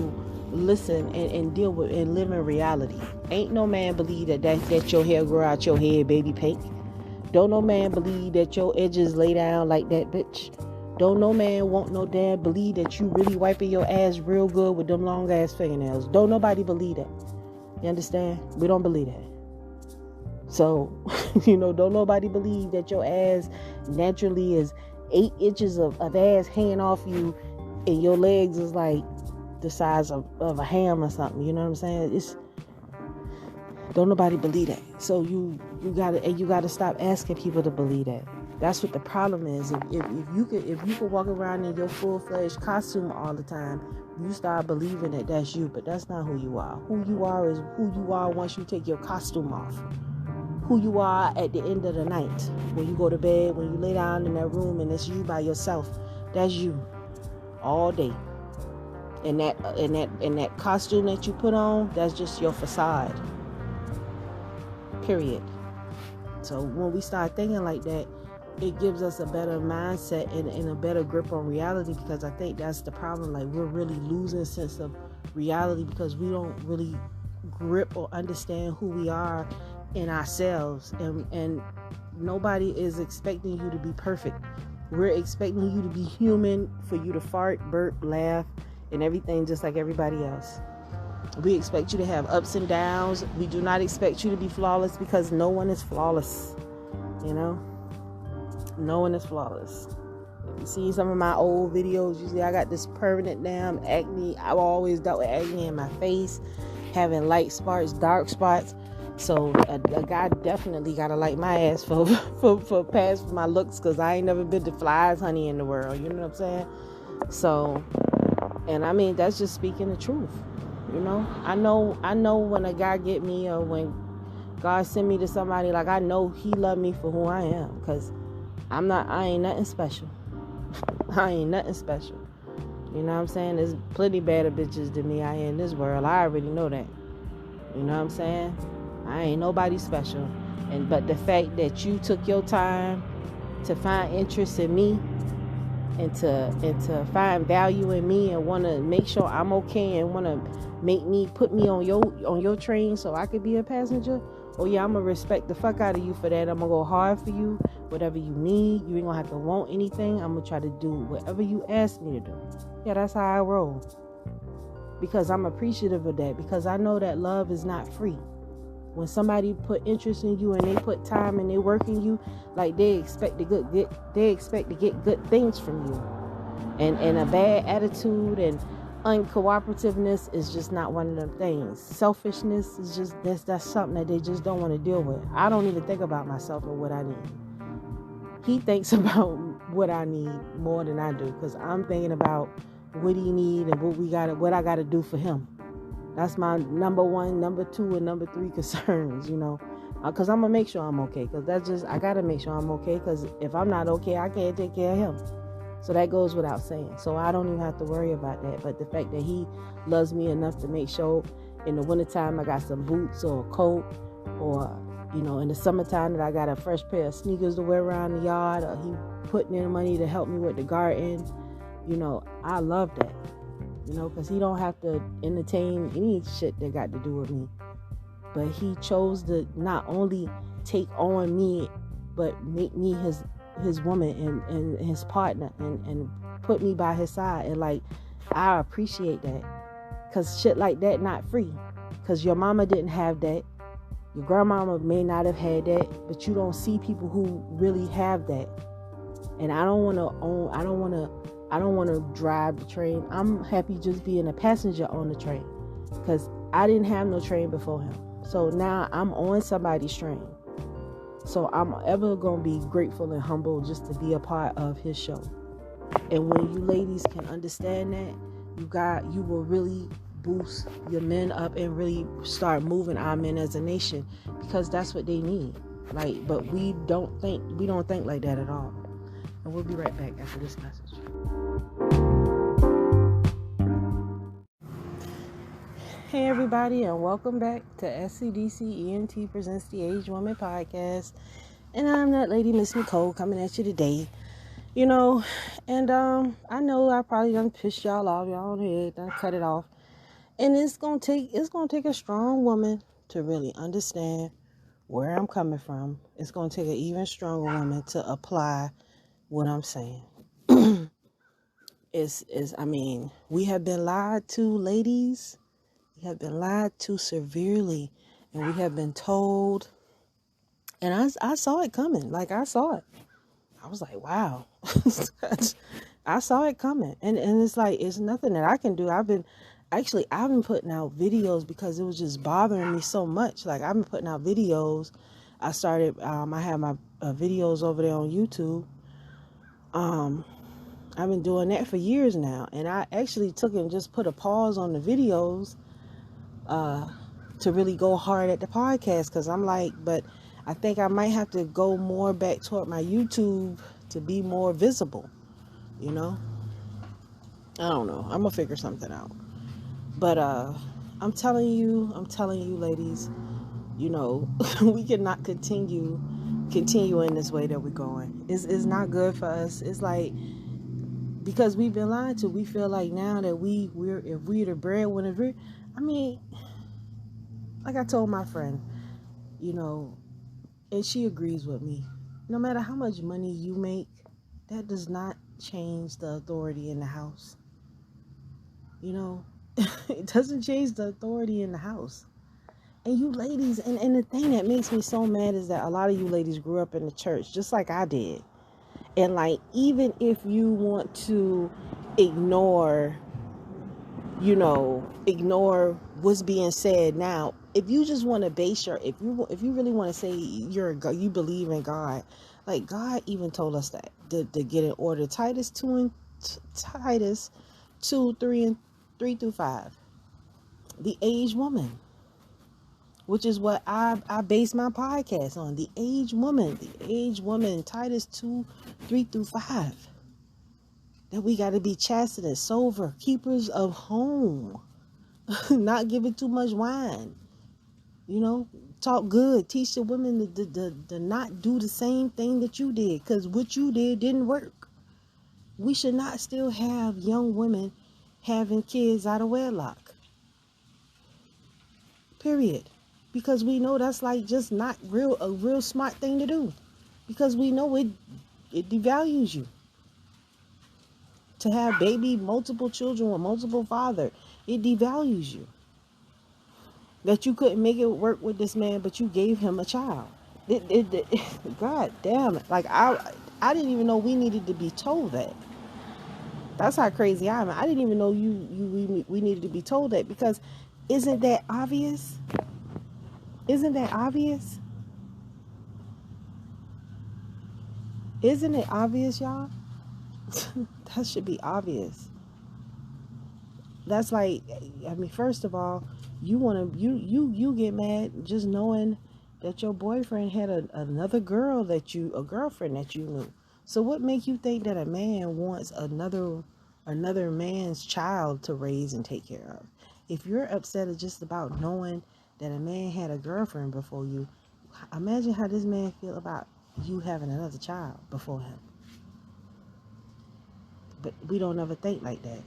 listen and deal with and live in reality. Ain't no man believe that your hair grow out your head baby pink. Don't no man believe that your edges lay down like that, bitch. Don't no man want no damn believe that you really wiping your ass real good with them long ass fingernails. Don't nobody believe that. You understand? We don't believe that. So, don't nobody believe that your ass naturally is 8 inches of ass hanging off you, and your legs is like the size of a ham or something. You know what I'm saying? Don't nobody believe that. So you gotta stop asking people to believe that. That's what the problem is. If you could walk around in your full-fledged costume all the time, you start believing that that's you, but that's not who you are. Who you are is who you are once you take your costume off. Who you are at the end of the night, when you go to bed, when you lay down in that room and it's you by yourself. That's you all day. And that costume that you put on, that's just your facade. Period. So when we start thinking like that, it gives us a better mindset and a better grip on reality, because I think that's the problem. Like, we're really losing sense of reality because we don't really grip or understand who we are in ourselves, and nobody is expecting you to be perfect. We're expecting you to be human, for you to fart, burp, laugh, and everything just like everybody else. We expect you to have ups and downs. We do not expect you to be flawless, because no one is flawless. No one is flawless. If you see some of my old videos, you see I got this permanent damn acne. I've always dealt with acne in my face, having light spots, dark spots. So a guy definitely gotta like my ass for past my looks, because I ain't never been the flies honey in the world. You know what I'm saying? So, and I mean, that's just speaking the truth. I know when a guy get me, or when God send me to somebody, like, I know he love me for who I am, because I ain't nothing special. I ain't nothing special. You know what I'm saying? There's plenty better bitches than me out here in this world. I already know that. You know what I'm saying? I ain't nobody special. But the fact that you took your time to find interest in me, and to find value in me, and want to make sure I'm okay, and want to put me on your train so I could be a passenger. Oh yeah, I'm gonna respect the fuck out of you for that. I'm gonna go hard for you. Whatever you need, you ain't gonna have to want anything. I'm gonna try to do whatever you ask me to do. Yeah, that's how I roll. Because I'm appreciative of that. Because I know that love is not free. When somebody put interest in you, and they put time and they work in you, like, they expect to get good things from you. And a bad attitude and uncooperativeness is just not one of them things. Selfishness is just that's something that they just don't want to deal with. I don't even think about myself or what I need. He thinks about what I need more than I do, because I'm thinking about what he need and what I gotta do for him. That's my number one, number two, and number three concerns, because I'm gonna make sure I'm okay. Because I gotta make sure I'm okay. Because if I'm not okay, I can't take care of him. So that goes without saying. So I don't even have to worry about that. But the fact that he loves me enough to make sure in the wintertime I got some boots or a coat, or in the summertime that I got a fresh pair of sneakers to wear around the yard, or he putting in money to help me with the garden, I love that. Because he don't have to entertain any shit that got to do with me. But he chose to not only take on me, but make me his woman and his partner, and put me by his side. And I appreciate that. Because shit like that not free. Because your mama didn't have that. Your grandmama may not have had that. But you don't see people who really have that. And I don't want to drive the train. I'm happy just being a passenger on the train, because I didn't have no train before him. So now I'm on somebody's train. So I'm ever going to be grateful and humble just to be a part of his show. And when you ladies can understand that, you will really boost your men up and really start moving our men as a nation, because that's what they need. But we don't think like that at all. And we'll be right back after this message. Hey everybody, and welcome back to SCDC ENT Presents the Aged Woman Podcast. And I'm that lady, Miss Nicole, coming at you today. And I know I probably done pissed y'all off. Y'all done cut it off. And it's gonna take a strong woman to really understand where I'm coming from. It's gonna take an even stronger woman to apply what I'm saying. We have been lied to, ladies. We have been lied to severely, and we have been told, and I saw it coming. I saw it. I was like, wow. I saw it coming. And it's nothing that I can do. I've been putting out videos because it was just bothering me so much. I've been putting out videos. I started, I have my videos over there on YouTube. I've been doing that for years now. And I actually took and just put a pause on the videos to really go hard at the podcast, because I'm but I think I might have to go more back toward my YouTube to be more visible. I don't know. I'm gonna figure something out. But I'm telling you, ladies, we cannot continue in this way that we're going. It's not good for us. It's because we've been lied to. We feel like now that if we're the breadwinners, like I told my friend, and she agrees with me, no matter how much money you make, that does not change the authority in the house. It doesn't change the authority in the house. And you ladies, and the thing that makes me so mad is that a lot of you ladies grew up in the church, just like I did. And even if you want to ignore what's being said now, if you just want to base if you really want to say you believe in God, God even told us that to get in order. Titus 2 3 through 5, the aged woman, which is what I base my podcast on. The aged woman, Titus 2 3 through 5. That we got to be chastity, sober, keepers of home, not giving too much wine. Talk good, teach the women to not do the same thing that you did, because what you did didn't work. We should not still have young women having kids out of wedlock. Period. Because we know that's just not a real smart thing to do. Because we know it devalues you. To have multiple children with multiple fathers, it devalues you. That you couldn't make it work with this man, but you gave him a child. God damn it. I didn't even know we needed to be told that. That's how crazy I am. I didn't even know we needed to be told that, because isn't that obvious? Isn't that obvious? Isn't it obvious, y'all? That should be obvious. that's like, I mean, first of all, you get mad just knowing that your boyfriend had another girl a girlfriend that you knew. So what make you think that a man wants another man's child to raise and take care of? If you're upset just about knowing that a man had a girlfriend before you, imagine how this man feel about you having another child before him. But we don't ever think like that,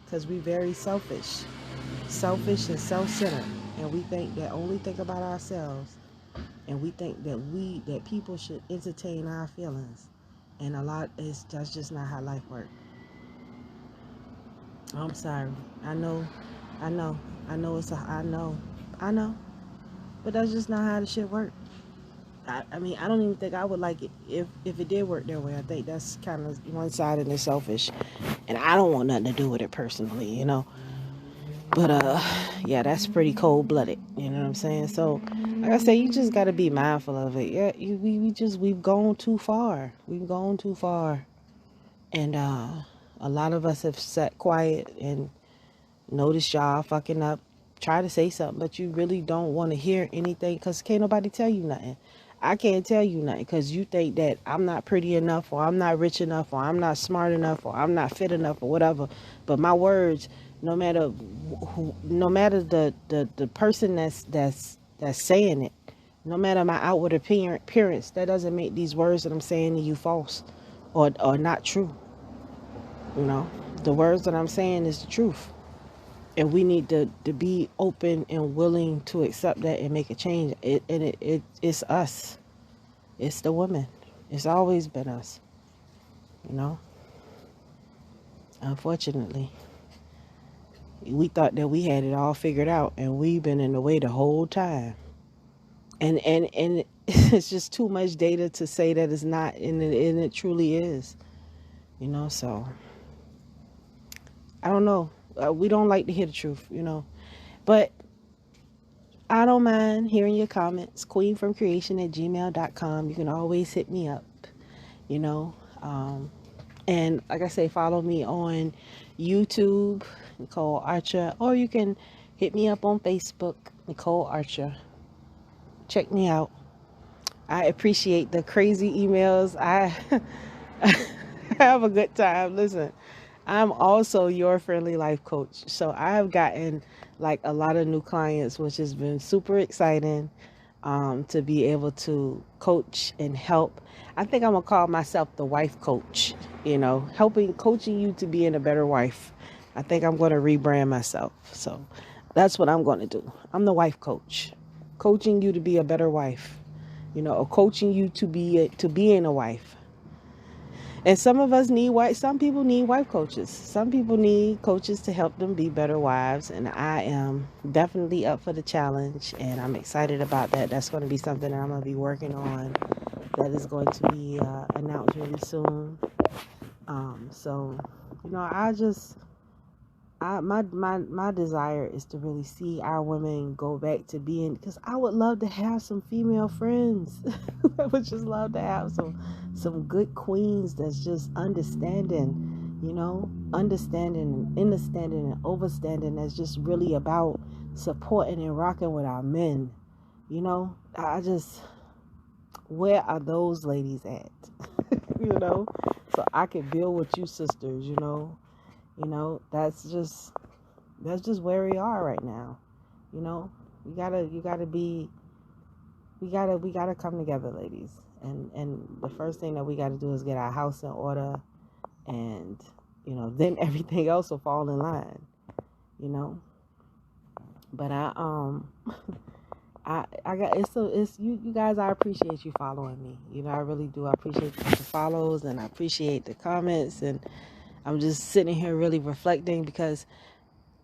because we very selfish and self-centered, and we only think about ourselves, and we think that people should entertain our feelings, and that's just not how life works. I'm sorry. I know I know I know, but that's just not how the shit works. I mean, I don't even think I would like it if it did work that way. I think that's kind of one-sided and selfish, and I don't want nothing to do with it personally. But yeah, that's pretty cold-blooded. You know what I'm saying? So, like I say, you just got to be mindful of it. Yeah, we've gone too far. We've gone too far, and a lot of us have sat quiet and noticed y'all fucking up. Try to say something, but you really don't want to hear anything, because can't nobody tell you nothing. I can't tell you nothing because you think that I'm not pretty enough, or I'm not rich enough, or I'm not smart enough, or I'm not fit enough, or whatever. But my words, no matter the person that's saying it, no matter my outward appearance, that doesn't make these words that I'm saying to you false or not true. The words that I'm saying is the truth. And we need to be open and willing to accept that and make a change. It's us. It's the women. It's always been us. You know. Unfortunately, we thought that we had it all figured out, and we've been in the way the whole time. And it's just too much data to say that it's not, and it truly is. So I don't know. We don't like to hear the truth. But I don't mind hearing your comments. queenfromcreation@gmail.com. You can always hit me up, you know. And like I say, follow me on YouTube, Nicole Archer, or you can hit me up on Facebook, Nicole Archer. Check me out. I appreciate the crazy emails. I have a good time. Listen, I'm also your friendly life coach. So I have gotten like a lot of new clients, which has been super exciting, to be able to coach and help. I think I'm going to call myself the wife coach, coaching you to be in a better wife. I think I'm going to rebrand myself. So that's what I'm going to do. I'm the wife coach, coaching you to be a better wife, or coaching you to being a wife. And some people need wife coaches. Some people need coaches to help them be better wives. And I am definitely up for the challenge. And I'm excited about that. That's going to be something that I'm going to be working on. That is going to be announced really soon. So, my desire is to really see our women go back to being, because I would love to have some female friends. I would just love to have some good queens that's just understanding and understanding and overstanding, that's just really about supporting and rocking with our men. Where are those ladies at? So I can build with you sisters. That's just where we are right now. We gotta come together, ladies. And the first thing that we gotta do is get our house in order, and then everything else will fall in line. But I got it's you guys. I appreciate you following me. I really do. I appreciate the follows, and I appreciate the comments, and I'm just sitting here really reflecting, because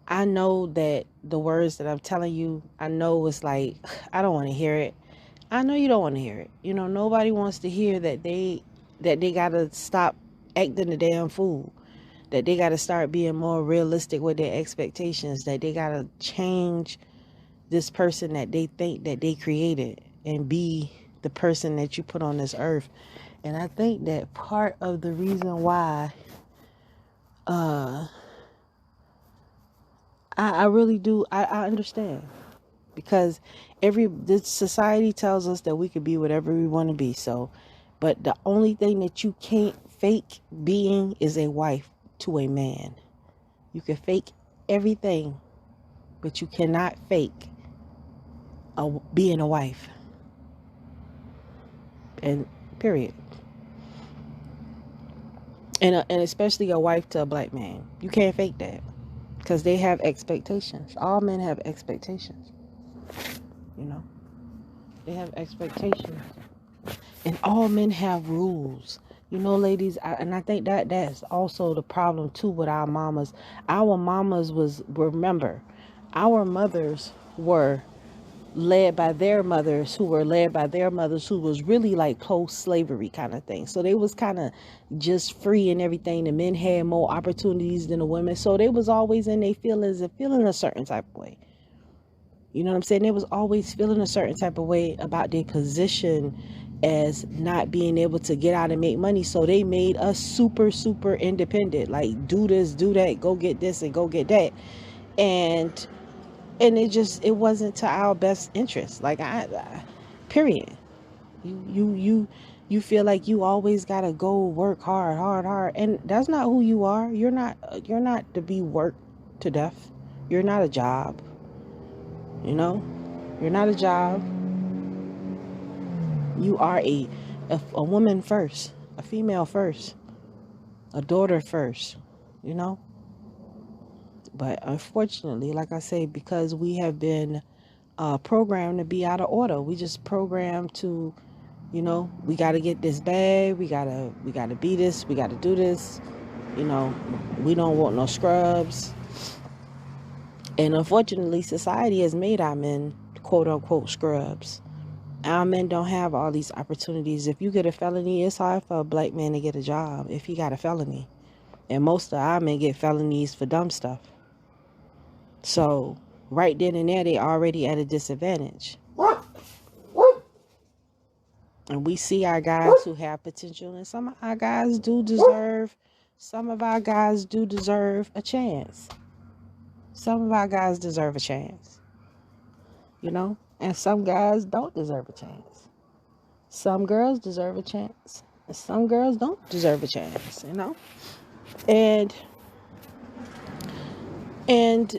I know that the words that I'm telling you, I know it's like, I don't want to hear it. I know you don't want to hear it. Nobody wants to hear that they gotta stop acting the damn fool, that they gotta start being more realistic with their expectations, that they gotta change this person that they think that they created and be the person that you put on this earth. And I think that part of the reason why I really do. I understand, because this society tells us that we could be whatever we want to be. So, but the only thing that you can't fake being is a wife to a man. You can fake everything, but you cannot fake being a wife. And period. And especially a wife to a black man. You can't fake that, because they have expectations. All men have expectations. You know, they have expectations. And all men have rules. You know, ladies, and I think that that's also the problem too with our mamas. Our mamas remember, our mothers were led by their mothers, who were led by their mothers, who was really like post-slavery kind of thing. So they was kind of just free and everything. The men had more opportunities than the women. So they was always in their feelings and feeling a certain type of way. You know what I'm saying? They was always feeling a certain type of way about their position as not being able to get out and make money. So they made us super, super independent. Like, do this, do that, go get this and go get that. And it wasn't to our best interest. Like, period. You feel like you always gotta go work hard. And that's not who you are. You're not to be worked to death. You're not a job. You know, you're not a job. You are a woman first, a female first, a daughter first, you know. But unfortunately, like I say, because we have been programmed to be out of order, we just programmed to, you know, we got to get this bag, we gotta be this, we got to do this, you know. We don't want no scrubs. And unfortunately, society has made our men, quote unquote, scrubs. Our men don't have all these opportunities. If you get a felony, it's hard for a black man to get a job if he got a felony. And most of our men get felonies for dumb stuff. So right then and there, they already at a disadvantage. And we see our guys who have potential, and some of our guys do deserve a chance. Some of our guys deserve a chance, you know, and some guys don't deserve a chance. Some girls deserve a chance, and some girls don't deserve a chance, you know. And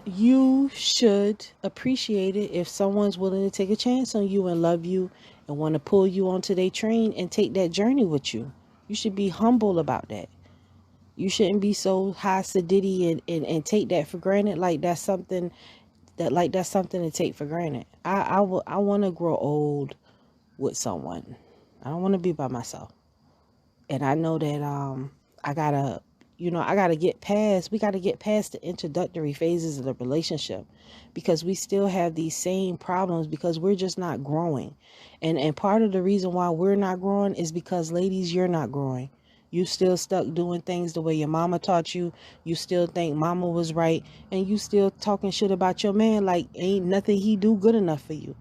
you should appreciate it if someone's willing to take a chance on you and love you and want to pull you onto their train and take that journey with you. You should be humble about that. You shouldn't be so high sedity and take that for granted, like that's something to take for granted. I want to grow old with someone. I don't want to be by myself. And I know that I gotta get past the introductory phases of the relationship, because we still have these same problems because we're just not growing. And part of the reason why we're not growing is because, ladies, you're not growing. You still stuck doing things the way your mama taught you. You still think mama was right, and you still talking shit about your man like ain't nothing he do good enough for you,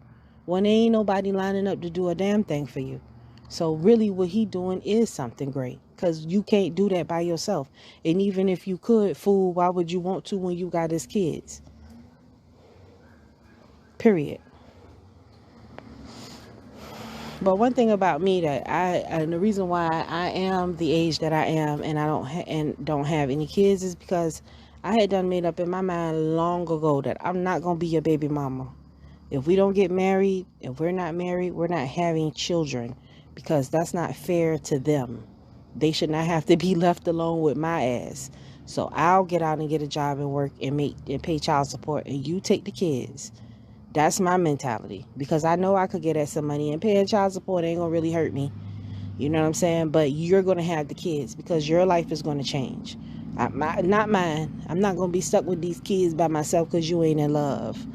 when ain't nobody lining up to do a damn thing for you. So really what he doing is something great, because you can't do that by yourself. And even if you could, fool, why would you want to when you got his kids? Period. But one thing about me and the reason why I am the age that I am and I don't have any kids is because I had done made up in my mind long ago that I'm not going to be your baby mama. If we don't get married, if we're not married, we're not having children, because that's not fair to them. They should not have to be left alone with my ass. So I'll get out and get a job and work and pay child support, and you take the kids. That's my mentality, because I know I could get at some money, and paying child support ain't gonna really hurt me. You know what I'm saying? But you're gonna have the kids because your life is gonna change. Not mine. I'm not gonna be stuck with these kids by myself because you ain't in love.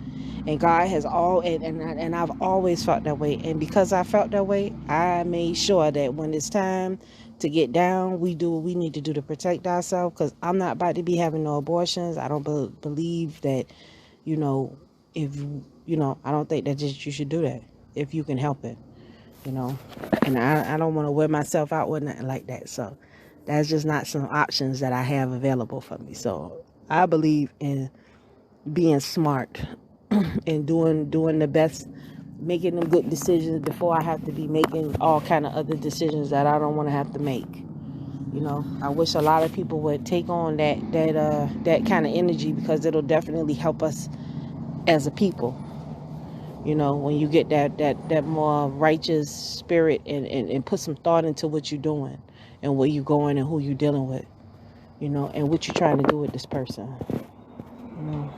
And God has and I've always felt that way. And because I felt that way, I made sure that when it's time to get down, we do what we need to do to protect ourselves. Because I'm not about to be having no abortions. I don't believe that, I don't think that you should do that if you can help it, And I don't want to wear myself out with nothing like that. So that's just not some options that I have available for me. So I believe in being smart and doing the best, making them good decisions before I have to be making all kind of other decisions that I don't want to have to make. You know, I wish a lot of people would take on that kind of energy, because it'll definitely help us as a people. You know, when you get that more righteous spirit, and put some thought into what you're doing and where you're going and who you're dealing with, you know, and what you're trying to do with this person. You know.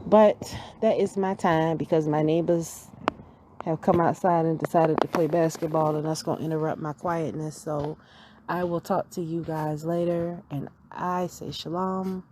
But that is my time, because my neighbors have come outside and decided to play basketball, and that's going to interrupt my quietness. So I will talk to you guys later, and I say shalom.